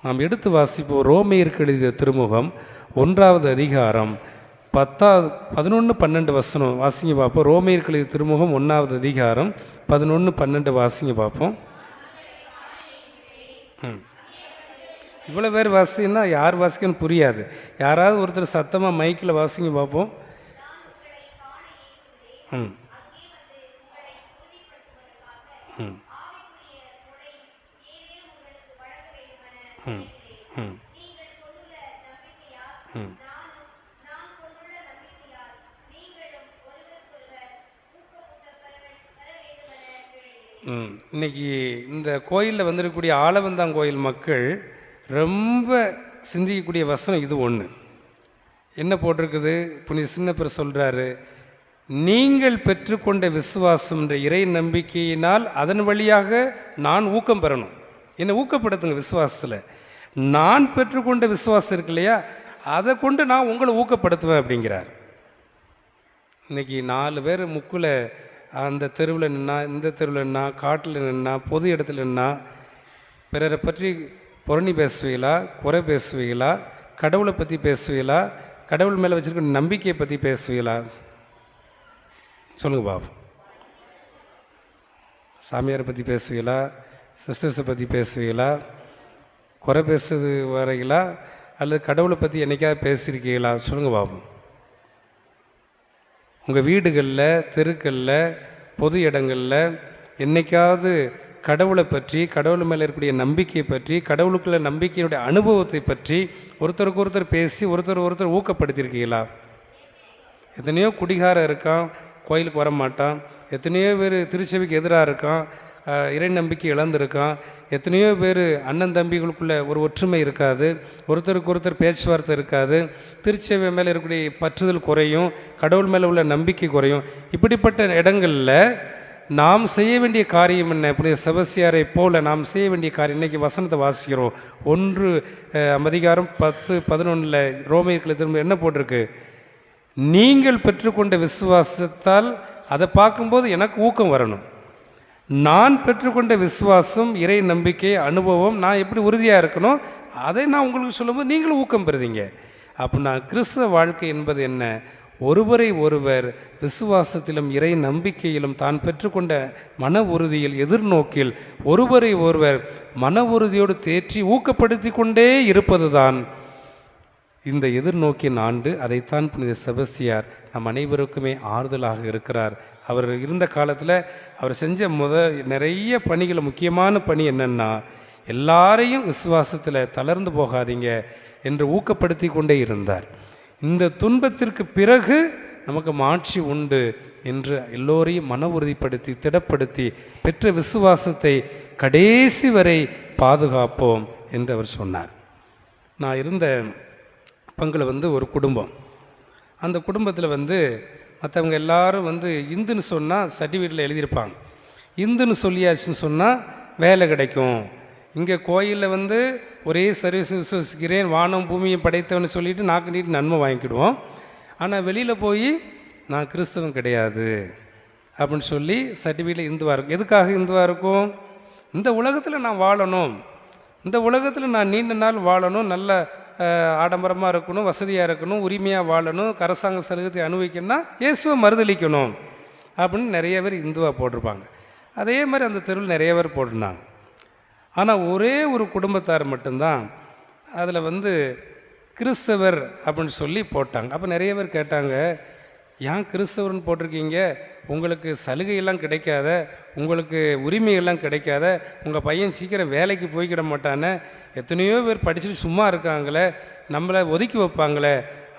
நாம் எடுத்து வாசிப்போம். ரோமையருக்கு எழுதிய திருமுகம் 1வது அதிகாரம் 11, 12 வசனம் வாசிங்க பார்ப்போம். ரோமையருக்கு எழுதிய திருமுகம் 1வது அதிகாரம் 11, 12 வாசிங்க பார்ப்போம். இவ்வளோ பேர் வாசிங்கன்னா யார் வாசிக்கன்னு புரியாது. யாராவது ஒருத்தர் சத்தமாக மைக்கில் வாசிங்க பார்ப்போம். ம் ம் ம் ம் ம் இன்னைக்கு இந்த கோயிலில் வந்திருக்கக்கூடிய ஆலவந்தாங்கோயில் மக்கள் ரொம்ப சிந்திக்கக்கூடிய வசனம் இது ஒன்று. என்ன போட்டிருக்குது? புனித சின்னப்பர் சொல்கிறாரு, நீங்கள் பெற்றுக்கொண்ட விசுவாசம் என்ற இறை நம்பிக்கையினால் அதன் வழியாக நான் ஊக்கம் பெறணும். என்னை ஊக்கப்படுத்துங்க விசுவாசத்தில். நான் பெற்றுக்கொண்ட விசுவாசம் இருக்கு இல்லையா, அதை கொண்டு நான் உங்களை ஊக்கப்படுத்துவேன் அப்படிங்கிறார். இன்றைக்கி 4 பேர் முக்கில் அந்த தெருவில் நின்னா, இந்த தெருவில் நின்னா, காட்டில் நின்னா, பொது இடத்துல நின்னா, பிறரை பற்றி புரணி பேசுவீங்களா, குறை பேசுவீங்களா, கடவுளை பற்றி பேசுவீங்களா, கடவுள் மேலே வச்சுருக்க நம்பிக்கையை பற்றி பேசுவீங்களா? சொல்லுங்கள் பாபு. சாமியாரை பற்றி பேசுவீங்களா, சிஸ்டர்ஸை பற்றி பேசுவீங்களா, குறை பேசுறது வரைகளா, அல்லது கடவுளை பற்றி என்றைக்காவது பேசியிருக்கீங்களா? சொல்லுங்கள் பாபு. உங்கள் வீடுகளில், தெருக்களில், பொது இடங்களில் என்றைக்காவது கடவுளை பற்றி, கடவுள் மேலே இருக்கக்கூடிய நம்பிக்கையை பற்றி, கடவுளுக்குள்ள நம்பிக்கையினுடைய அனுபவத்தை பற்றி ஒருத்தருக்கு ஒருத்தர் பேசி ஒருத்தர் ஊக்கப்படுத்தியிருக்கீங்களா? எத்தனையோ குடிகாரம் இருக்கான், கோயிலுக்கு வர மாட்டான். எத்தனையோ பேர் திருச்சபைக்கு எதிராக இருக்கான், இறை நம்பிக்கை இழந்திருக்கான். எத்தனையோ பேர் அண்ணன் தம்பிகளுக்குள்ள ஒரு ஒற்றுமை இருக்காது, ஒருத்தருக்கு ஒருத்தர் பேச்சுவார்த்தை இருக்காது, திருச்சபை மேலே இருக்கக்கூடிய பற்றுதல் குறையும், கடவுள் மேலே உள்ள நம்பிக்கை குறையும். இப்படிப்பட்ட இடங்களில் நாம் செய்ய வேண்டிய காரியம் என்ன? புனித செபஸ்தியாரை போல நாம் செய்ய வேண்டிய காரியம். இன்றைக்கி வசனத்தை வாசிக்கிறோம். 1 அதிகாரம் 10, 11 ரோமையர்களை திரும்ப என்ன போட்டிருக்கு? நீங்கள் பெற்றுக்கொண்ட விசுவாசத்தால், அதை பார்க்கும்போது எனக்கு ஊக்கம் வரணும். நான் பெற்றுக்கொண்ட விசுவாசம், இறை நம்பிக்கை, அனுபவம், நான் எப்படி உறுதியாக இருக்கணும், அதை நான் உங்களுக்கு சொல்லும்போது நீங்களும் ஊக்கம் பெறுதீங்க. அப்படின்னா கிறிஸ்தவ வாழ்க்கை என்பது என்ன? ஒருவரை ஒருவர் விசுவாசத்திலும் இறை நம்பிக்கையிலும் தான் பெற்றுக்கொண்ட மன உறுதியில், எதிர்நோக்கில் ஒருவரை ஒருவர் மன உறுதியோடு தேற்றி ஊக்கப்படுத்தி கொண்டே இருப்பது தான் இந்த எதிர்நோக்கின் ஆண்டு. அதைத்தான் புனித செபஸ்தியார் நம் அனைவருக்குமே ஆறுதலாக இருக்கிறார். அவர் இருந்த காலத்தில் அவர் செஞ்ச நிறைய பணிகளை, முக்கியமான பணி என்னென்னா, எல்லாரையும் விசுவாசத்தில் தளர்ந்து போகாதீங்க என்று ஊக்கப்படுத்தி கொண்டே இருந்தார். இந்த துன்பத்திற்கு பிறகு நமக்கு மாட்சி உண்டு என்று எல்லோரையும் மன உறுதிப்படுத்தி, திடப்படுத்தி, பெற்ற விசுவாசத்தை கடைசி வரை பாதுகாப்போம் என்று அவர் சொன்னார். நான் இருந்த பங்கில் ஒரு குடும்பம். அந்த குடும்பத்தில் மற்றவங்க எல்லாரும் இந்துன்னு சொன்னால் சர்டிஃபிகேட்டில் எழுதியிருப்பாங்க. இந்துன்னு சொல்லியாச்சுன்னு சொன்னால் வேலை கிடைக்கும். இங்கே கோயிலில் ஒரே சர்வீஸ் விசுவசிக்கிறேன், வானம் பூமியை படைத்தவன்னு சொல்லிவிட்டு நாக்கு நீட்டு நன்மை வாங்கிக்கிடுவோம். ஆனால் வெளியில் போய் நான் கிறிஸ்தவன் கிடையாது அப்படின்னு சொல்லி சர்டிஃபிகேட்டில் இந்துவாக இருக்கும். எதுக்காக இந்துவாக இருக்கும்? இந்த உலகத்தில் நான் வாழணும், இந்த உலகத்தில் நான் நீண்ட நாள் வாழணும், நல்ல ஆடம்பரமாக இருக்கணும், வசதியாக இருக்கணும், உரிமையாக வாழணும், அரசாங்க சலுகத்தை அனுபவிக்கணும்னா இயேசுவை மறுதளிக்கணும் அப்படின்னு நிறைய பேர் இந்துவாக போட்டிருப்பாங்க. அதே மாதிரி அந்த தெருவில் நிறைய பேர் போட்டிருந்தாங்க. ஆனால் ஒரே ஒரு குடும்பத்தார் மட்டும்தான் அதில் கிறிஸ்தவர் அப்படின்னு சொல்லி போட்டாங்க. அப்போ நிறைய பேர் கேட்டாங்க, ஏன் கிறிஸ்தவர்னு போட்டிருக்கீங்க, உங்களுக்கு சலுகையெல்லாம் கிடைக்காத, உங்களுக்கு உரிமையெல்லாம் கிடைக்காத, உங்கள் பையன் சீக்கிரம் வேலைக்கு போய்க்கிட மாட்டானே, எத்தனையோ பேர் படிச்சுட்டு சும்மா இருக்காங்களே, நம்மளை ஒதுக்கி வைப்பாங்களே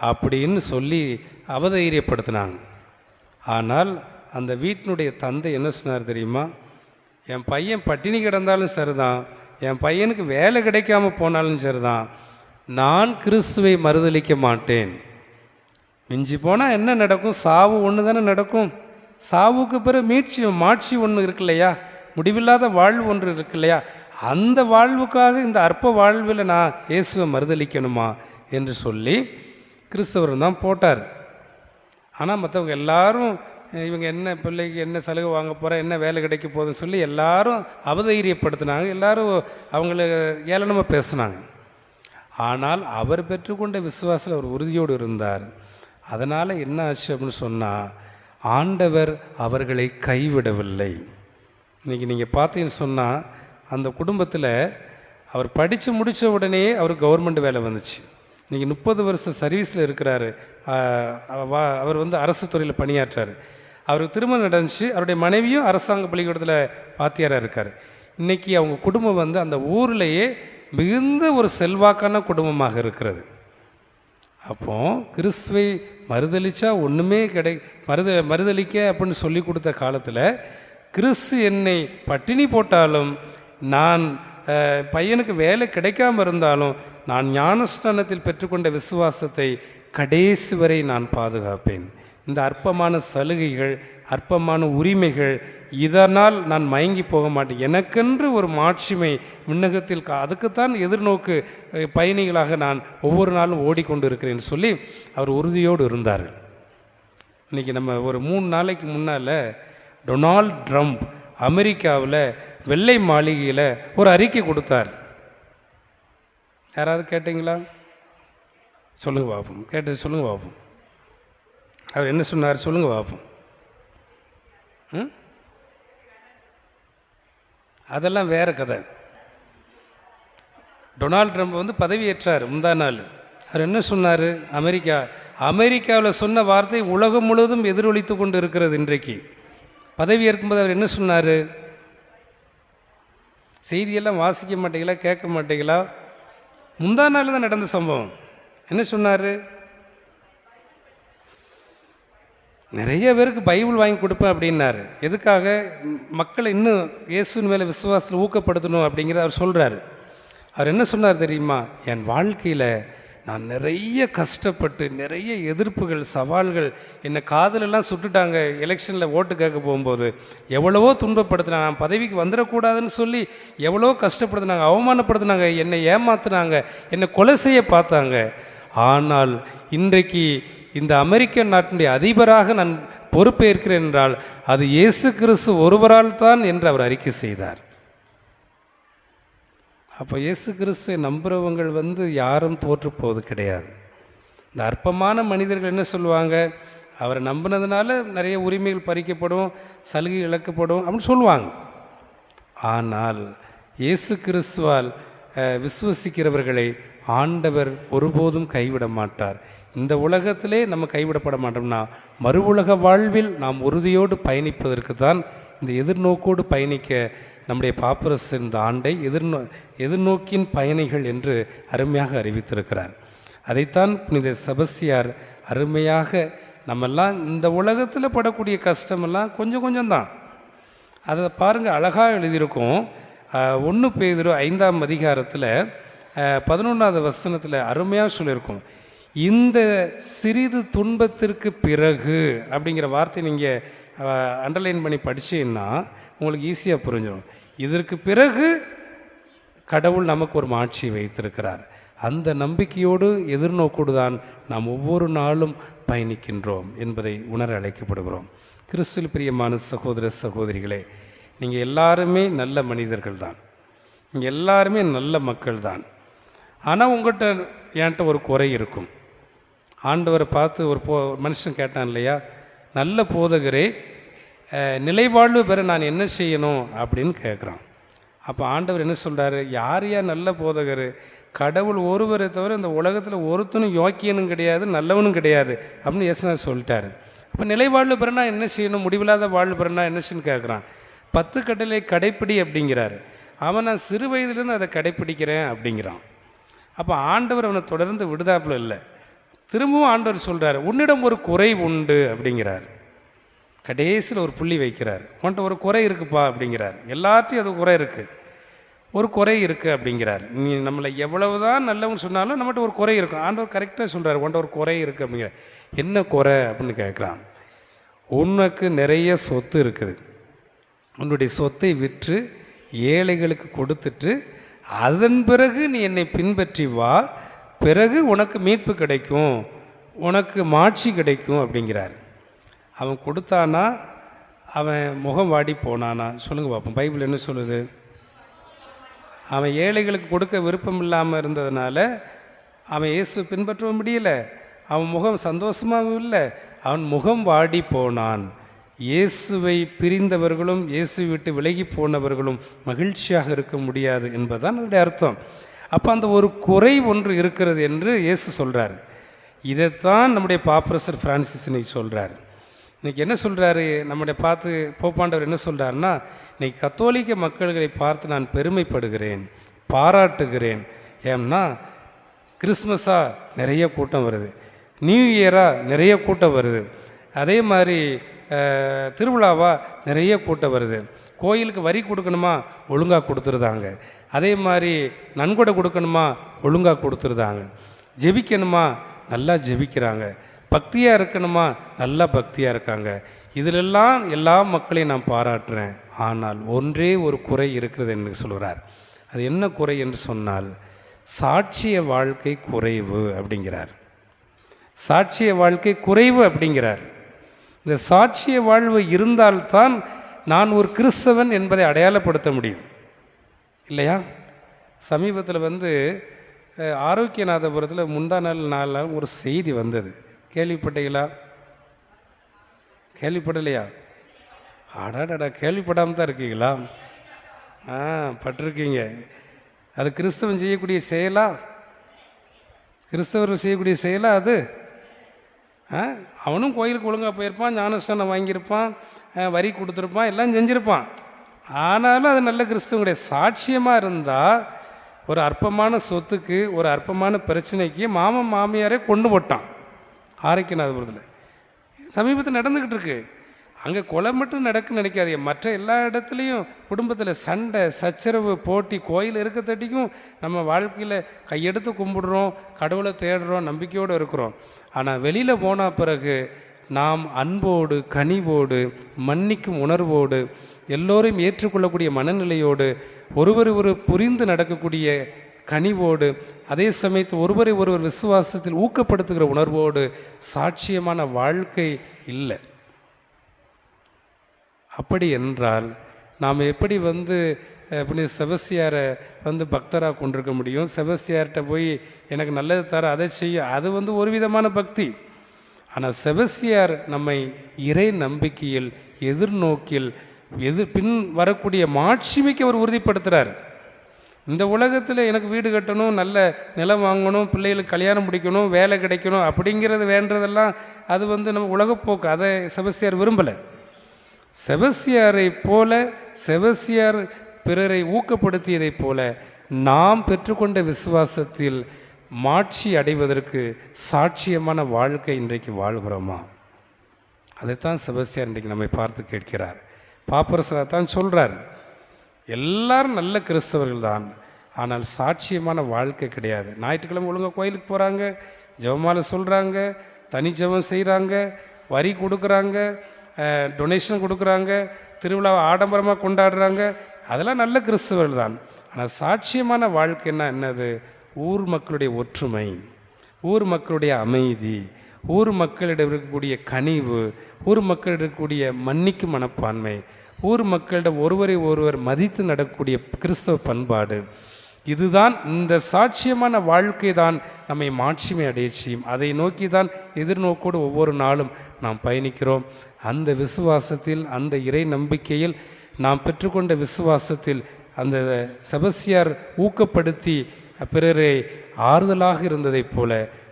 அப்படின்னு சொல்லி அவதைரியப்படுத்தினாங்க. ஆனால் அந்த வீட்டினுடைய தந்தை என்ன சொன்னார் தெரியுமா? என் பையன் பட்டினி கிடந்தாலும் சரிதான், என் பையனுக்கு வேலை கிடைக்காம போனாலும் சரிதான், நான் கிறிஸ்துவை மறுதலிக்க மாட்டேன். மிஞ்சி போனால் என்ன நடக்கும்? சாவு ஒன்று தானே நடக்கும். சாவுக்கு பிறகு மாட்சி ஒன்று இருக்கு இல்லையா, முடிவில்லாத வாழ்வு ஒன்று இருக்கு இல்லையா, அந்த வாழ்வுக்காக இந்த அற்ப வாழ்வில் நான் இயேசுவை மறுதலிக்கணுமா என்று சொல்லி கிறிஸ்தவர் தான் போட்டார். ஆனால் மற்றவங்க எல்லாரும் இவங்க என்ன பிள்ளைக்கு என்ன சலுகை வாங்க போகிற, என்ன வேலை கிடைக்க போகுதுன்னு சொல்லி எல்லாரும் அவதைரியப்படுத்தினாங்க, எல்லாரும் அவங்கள ஏளனமாக பேசினாங்க. ஆனால் அவர் பெற்றுக்கொண்ட விசுவாசத்தில் அவர் உறுதியோடு இருந்தார். அதனால் என்ன ஆச்சு அப்படின்னு சொன்னால், ஆண்டவர் அவர்களை கைவிடவில்லை. இன்றைக்கி நீங்கள் பார்த்தீங்கன்னு சொன்னால், அந்த குடும்பத்தில் அவர் படித்து முடித்த உடனே அவருக்கு கவர்மெண்ட் வேலை வந்துச்சு. இன்றைக்கி 30 வருஷம் சர்வீஸில் இருக்கிறாரு. அவர் அரசு துறையில் பணியாற்றார். அவருக்கு திருமணம் நடந்துச்சு. அவருடைய மனைவியும் அரசாங்க பள்ளிக்கூடத்தில் வாத்தியாராக இருக்கார். இன்றைக்கி அவங்க குடும்பம் அந்த ஊர்லேயே மிகுந்த ஒரு செல்வாக்கான குடும்பமாக இருக்கிறது. அப்போது கிறிஸ்துவை மறுதலிச்சா ஒன்றுமே மறுதலிக்க அப்படின்னு சொல்லி கொடுத்த காலத்தில், கிறிஸ்து என்னை பட்டினி போட்டாலும், நான் பையனுக்கு வேலை கிடைக்காம இருந்தாலும், நான் ஞானஸ்நானத்தில் பெற்றுக்கொண்ட விசுவாசத்தை கடைசி வரை நான் பாதுகாப்பேன். இந்த அற்பமான சலுகைகள், அற்பமான உரிமைகள், இதனால் நான் மயங்கி போக மாட்டேன். எனக்கென்று ஒரு மாட்சிமை விண்ணகத்தில் அதுக்குத்தான் எதிர்நோக்கு பயணிகளாக நான் ஒவ்வொரு நாளும் ஓடிக்கொண்டு இருக்கிறேன்னு சொல்லி அவர் உறுதியோடு இருந்தார்கள். இன்றைக்கி நம்ம ஒரு 3 நாளைக்கு முன்னால் டொனால்ட் ட்ரம்ப் அமெரிக்காவில் வெள்ளை மாளிகையில் ஒரு அறிக்கை கொடுத்தார். யாராவது கேட்டிங்களா? சொல்லுங்கள் பார்ப்போம். கேட்டது சொல்லுங்கள் பார்ப்போம். அவர் என்ன சொன்னார் சொல்லுங்கள் பார்ப்போம். அதெல்லாம் வேறு கதை. டொனால்ட் ட்ரம்ப் பதவியேற்றார் முந்தா நாள். அவர் என்ன சொன்னார்? அமெரிக்காவில் சொன்ன வார்த்தை உலகம் முழுவதும் எதிரொலித்து கொண்டு இருக்கிறது. இன்றைக்கு பதவி ஏற்கும்போது அவர் என்ன சொன்னார்? செய்தியெல்லாம் வாசிக்க மாட்டீங்களா, கேட்க மாட்டீங்களா? முந்தா நாள் தான் நடந்த சம்பவம். என்ன சொன்னார்? நிறைய பேருக்கு பைபிள் வாங்கி கொடுப்பேன் அப்படின்னாரு. எதுக்காக? மக்களை இன்னும் இயேசுவின் மேலே விசுவாசத்தில் ஊக்கப்படுத்தணும் அப்படிங்கிறத அவர் சொல்கிறார். அவர் என்ன சொன்னார் தெரியுமா? என் வாழ்க்கையில் நான் நிறைய கஷ்டப்பட்டு, நிறைய எதிர்ப்புகள், சவால்கள், என்னை காதலெல்லாம் சுட்டுட்டாங்க. எலெக்ஷனில் ஓட்டு கேட்க போகும்போது எவ்வளவோ துன்பப்படுத்தினாங்க. நான் பதவிக்கு வந்துடக்கூடாதுன்னு சொல்லி எவ்வளோ கஷ்டப்படுத்தினாங்க, அவமானப்படுத்தினாங்க, என்னை ஏமாத்தினாங்க, என்னை கொலை செய்ய பார்த்தாங்க. ஆனால் இன்றைக்கு இந்த அமெரிக்க நாட்டினுடைய அதிபராக நான் பொறுப்பேற்கிறேன் என்றால் அது இயேசு கிறிஸ்து ஒருவரால் தான் என்று அவர் அறிக்கை செய்தார். அப்போ இயேசு கிறிஸ்துவை நம்புகிறவங்கள் யாரும் தோற்று போவது கிடையாது. இந்த அற்பமான மனிதர்கள் என்ன சொல்லுவாங்க? அவரை நம்பினதுனால நிறைய உரிமைகள் பறிக்கப்படும், சலுகை இழக்கப்படும் அப்படின்னு சொல்லுவாங்க. ஆனால் இயேசு கிறிஸ்துவால் விசுவசிக்கிறவர்களை ஆண்டவர் ஒருபோதும் கைவிட மாட்டார். இந்த உலகத்திலே நம்ம கைவிடப்பட மாட்டோம்னா, மறு உலக வாழ்வில் நாம் உறுதியோடு பயணிப்பதற்கு தான் இந்த எதிர்நோக்கோடு பயணிக்க நம்முடைய பாப்பரசு இந்த ஆண்டை எதிர்நோக்கின் பயணிகள் என்று அருமையாக அறிவித்திருக்கிறார். அதைத்தான் புனித செபஸ்தியார் அருமையாக, நம்மெல்லாம் இந்த உலகத்தில் படக்கூடிய கஷ்டமெல்லாம் கொஞ்சம் கொஞ்சம்தான். அதை பாருங்கள், அழகாக எழுதியிருக்கும். 1 பேதுரு 5ஆம் அதிகாரத்தில் 11வது வசனத்தில் அருமையாக சொல்லியிருக்கும். இந்த சிறிது துன்பத்திற்கு பிறகு அப்படிங்கிற வார்த்தை நீங்கள் அண்டர்லைன் பண்ணி படிச்சீங்கன்னா உங்களுக்கு ஈஸியாக புரிஞ்சிடும். இதற்கு பிறகு கடவுள் நமக்கு ஒரு மாட்சியை வைத்திருக்கிறார். அந்த நம்பிக்கையோடு எதிர்நோக்கோடு தான் நாம் ஒவ்வொரு நாளும் பயணிக்கின்றோம் என்பதை உணர அழைக்கப்படுகிறோம். கிறிஸ்துவில் பிரியமான சகோதர சகோதரிகளே, நீங்கள் எல்லாருமே நல்ல மனிதர்கள் தான், நீங்கள் எல்லாருமே நல்ல மக்கள் தான். ஆனால் உங்கள்கிட்ட என்கிட்ட ஒரு குறை இருக்கும். ஆண்டவரை பார்த்து ஒரு மனுஷன் கேட்டான் இல்லையா, நல்ல போதகரே, நிலைவாழ்வு பெற நான் என்ன செய்யணும் அப்படின்னு கேட்குறான். அப்போ ஆண்டவர் என்ன சொல்கிறாரு? யார் நல்ல போதகர்? கடவுள் ஒருவரை தவிர இந்த உலகத்தில் ஒருத்தனும் யோக்கியனும் கிடையாது, நல்லவனும் கிடையாது அப்படின்னு இயேசுநாதர் சொல்லிட்டாரு. அப்போ நிலை வாழ்வு பெறனா என்ன செய்யணும், முடிவில்லாத வாழ்வு பெறனா என்ன செய்யணும் கேட்குறான். 10 கட்டளை கடைப்பிடி அப்படிங்கிறாரு. அவன் நான் சிறு வயதுலேருந்து அதை கடைப்பிடிக்கிறேன் அப்படிங்கிறான். அப்போ ஆண்டவர் அவனை தொடர்ந்து விடுதாப்புல இல்லை. திரும்பவும் ஆண்டவர் சொல்கிறார், உன்னிடம் ஒரு குறை உண்டு அப்படிங்கிறார். கடைசியில் ஒரு புள்ளி வைக்கிறார். உன்கிட்ட ஒரு குறை இருக்குப்பா அப்படிங்கிறார். எல்லாத்தையும் அது குறை இருக்குது, ஒரு குறை இருக்குது அப்படிங்கிறார். நீ நம்மளை எவ்வளவு தான் நல்லவன்னு சொன்னாலும் நம்மகிட்ட ஒரு குறை இருக்கும். ஆண்டவர் கரெக்டாக சொல்கிறார், உன்கிட்ட ஒரு குறை இருக்குது அப்படிங்கிற. என்ன குறை அப்படின்னு கேட்குறான். உனக்கு நிறைய சொத்து இருக்குது, உன்னுடைய சொத்தை விற்று ஏழைகளுக்கு கொடுத்துட்டு அதன் பிறகு நீ என்னை பின்பற்றி வா, பிறகு உனக்கு மீட்பு கிடைக்கும், உனக்கு மாட்சி கிடைக்கும் அப்படிங்கிறார். அவன் கொடுத்தானா, அவன் முகம் வாடி போனானா? சொல்லுங்கள் பார்ப்போம், பைபிள் என்ன சொல்லுது? அவன் ஏழைகளுக்கு கொடுக்க விருப்பம் இல்லாமல் இருந்ததுனால அவன் இயேசு பின்பற்ற முடியலை. அவன் முகம் சந்தோஷமாகவும் இல்லை, அவன் முகம் வாடி போனான். இயேசுவை பிரிந்தவர்களும் இயேசு விட்டு விலகி போனவர்களும் மகிழ்ச்சியாக இருக்க முடியாது என்பதுதான் அதனுடைய அர்த்தம். அப்போ அந்த ஒரு குறை ஒன்று இருக்கிறது என்று இயேசு சொல்கிறார். இதைத்தான் நம்முடைய பாப்பரசர் பிரான்சிஸ் இன்னைக்கு சொல்கிறார். இன்றைக்கி என்ன சொல்கிறாரு, நம்முடைய பார்த்து போப்பாண்டவர் என்ன சொல்கிறாருன்னா, இன்றைக்கி கத்தோலிக்க மக்களை பார்த்து நான் பெருமைப்படுகிறேன், பாராட்டுகிறேன். ஏன்னா கிறிஸ்மஸாக நிறைய கூட்டம் வருது, நியூ இயராக நிறைய கூட்டம் வருது, அதே மாதிரி திருவிழாவாக நிறைய கூட்டம் வருது. கோயிலுக்கு வரி கொடுக்கணுமா, ஒழுங்காக கொடுத்துருதாங்க. அதே மாதிரி நன்கொடை கொடுக்கணுமா, ஒழுங்காக கொடுத்துருதாங்க. ஜெபிக்கணுமா, நல்லா ஜெபிக்கிறாங்க. பக்தியாக இருக்கணுமா, நல்லா பக்தியாக இருக்காங்க. இதிலெல்லாம் எல்லா மக்களையும் நான் பாராட்டுறேன். ஆனால் ஒன்றே ஒரு குறை இருக்கிறது என்று சொல்கிறார். அது என்ன குறை என்று சொன்னால், சாட்சிய வாழ்க்கை குறைவு அப்படிங்கிறார். சாட்சிய வாழ்க்கை குறைவு அப்படிங்கிறார். இந்த சாட்சிய வாழ்வு இருந்தால்தான் நான் ஒரு கிறிஸ்தவன் என்பதை அடையாளப்படுத்த முடியும், இல்லையா? சமீபத்தில் ஆரோக்கியநாதபுரத்தில் முந்தா நாள் 4 நாள் ஒரு செய்தி வந்தது. கேள்விப்பட்டீங்களா? கேள்விப்படலையா? அடாடா, கேள்விப்படாமல் தான் இருக்கீங்களா? பட்டிருக்கீங்க. அது கிறிஸ்தவன் செய்யக்கூடிய செயலா? கிறிஸ்தவர்கள் செய்யக்கூடிய செயலா அது? அவனும் கோயிலுக்கு ஒழுங்காக போயிருப்பான், ஞானஸ்தானம் வாங்கியிருப்பான், வரி கொடுத்துருப்பான், எல்லாம் செஞ்சுருப்பான். ஆனாலும் அது நல்ல கிறிஸ்தவனுடைய சாட்சியமாக இருந்தால், ஒரு அற்பமான சொத்துக்கு, ஒரு அற்பமான பிரச்சனைக்கு மாமன் மாமியாரே கொண்டு போட்டான் ஆரோக்கியநாதபுரத்தில். சமீபத்தில் நடந்துக்கிட்டு இருக்கு. அங்கே கொலை மட்டும் நடக்குன்னு நினைக்காதீங்க, மற்ற எல்லா இடத்துலையும் குடும்பத்தில் சண்டை சச்சரவு போட்டி. கோயில் இருக்க தட்டிக்கும் நம்ம வாழ்க்கையில் கையெடுத்து கும்பிடுறோம், கடவுளை தேடுறோம், நம்பிக்கையோடு இருக்கிறோம். ஆனால் வெளியில் போன பிறகு நாம் அன்போடு, கனிவோடு, மன்னிக்கும் உணர்வோடு, எல்லோரையும் ஏற்றுக்கொள்ளக்கூடிய மனநிலையோடு, ஒருவர் புரிந்து நடக்கக்கூடிய கனிவோடு, அதே சமயத்தில் ஒருவரை விசுவாசத்தில் ஊக்கப்படுத்துகிற உணர்வோடு சாட்சியமான வாழ்க்கை இல்லை. அப்படி என்றால் நாம் எப்படி இப்படி செபஸ்தியாரை பக்தராக கொண்டிருக்க முடியும்? செபஸ்தியார்கிட்ட போய் எனக்கு நல்லது தர, அதை செய்ய, அது ஒரு விதமான பக்தி. ஆனால் செபஸ்தியார் நம்மை இறை நம்பிக்கையில், எதிர்நோக்கில், பின் வரக்கூடிய மாட்சிமைக்கு அவர் உறுதிப்படுத்துகிறார். இந்த உலகத்தில் எனக்கு வீடு கட்டணும், நல்ல நிலம் வாங்கணும், பிள்ளைகளுக்கு கல்யாணம் முடிக்கணும், வேலை கிடைக்கணும் அப்படிங்கிறது வேண்டதெல்லாம் அது நம்ம உலகப்போக்கு. அதை செபஸ்தியார் விரும்பலை. செபஸ்தியாரை போல, செபஸ்தியார் பிறரை ஊக்கப்படுத்தியதைப் போல நாம் பெற்றுக்கொண்ட விசுவாசத்தில் மாட்சி அடைவதற்கு சாட்சியமான வாழ்க்கை இன்றைக்கு வாழ்கிறோமா? அதைத்தான் செபஸ்தியார் இன்றைக்கு நம்மை பார்த்து கேட்கிறார். பாப்பரசர் தான் சொல்கிறார், எல்லாரும் நல்ல கிறிஸ்தவர்கள் தான், ஆனால் சாட்சியமான வாழ்க்கை கிடையாது. ஞாயிற்றுக்கிழமை ஒழுங்காக கோயிலுக்கு போகிறாங்க, ஜெபமாலை சொல்கிறாங்க, தனி ஜெபம் செய்கிறாங்க, வரி கொடுக்குறாங்க, டொனேஷன் கொடுக்குறாங்க, திருவிழாவை ஆடம்பரமாக கொண்டாடுறாங்க, அதெல்லாம் நல்ல கிறிஸ்தவர்கள் தான். ஆனால் சாட்சியமான வாழ்க்கைன்னா என்னது? ஊர் மக்களுடைய ஒற்றுமை, ஊர் மக்களுடைய அமைதி, ஊர் மக்களிடம் இருக்கக்கூடிய கனிவு, ஊர் மக்களிடம் இருக்கக்கூடிய மன்னிக்கும் மனப்பான்மை, ஊர் மக்களிடம் ஒருவரை ஒருவர் மதித்து நடக்கக்கூடிய கிறிஸ்தவ பண்பாடு, இதுதான் இந்த சாட்சியமான வாழ்க்கை தான் நம்மை மாட்சிமை அடைய செய்யும். அதை நோக்கி தான் எதிர்நோக்கோடு ஒவ்வொரு நாளும் நாம் பயணிக்கிறோம். அந்த விசுவாசத்தில், அந்த இறை நம்பிக்கையில், நாம் பெற்றுக்கொண்ட விசுவாசத்தில் அந்த செபஸ்தியார் ஊக்கப்படுத்தி பிறரை ஆறுதலாக இருந்ததைப் போல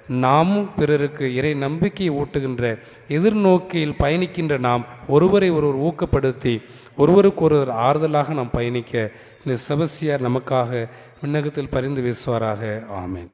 நாமும் பிறருக்கு இறை நம்பிக்கையை ஊட்டுகின்ற எதிர்நோக்கில் பயணிக்கின்ற நாம் ஒருவரை ஒருவர் ஊக்கப்படுத்தி ஒருவருக்கு ஒருவர் ஆறுதலாக நாம் பயணிக்க இந்த செபஸ்தியார் நமக்காக விண்ணகத்தில் பரிந்து வீசுவாராக. ஆமென்.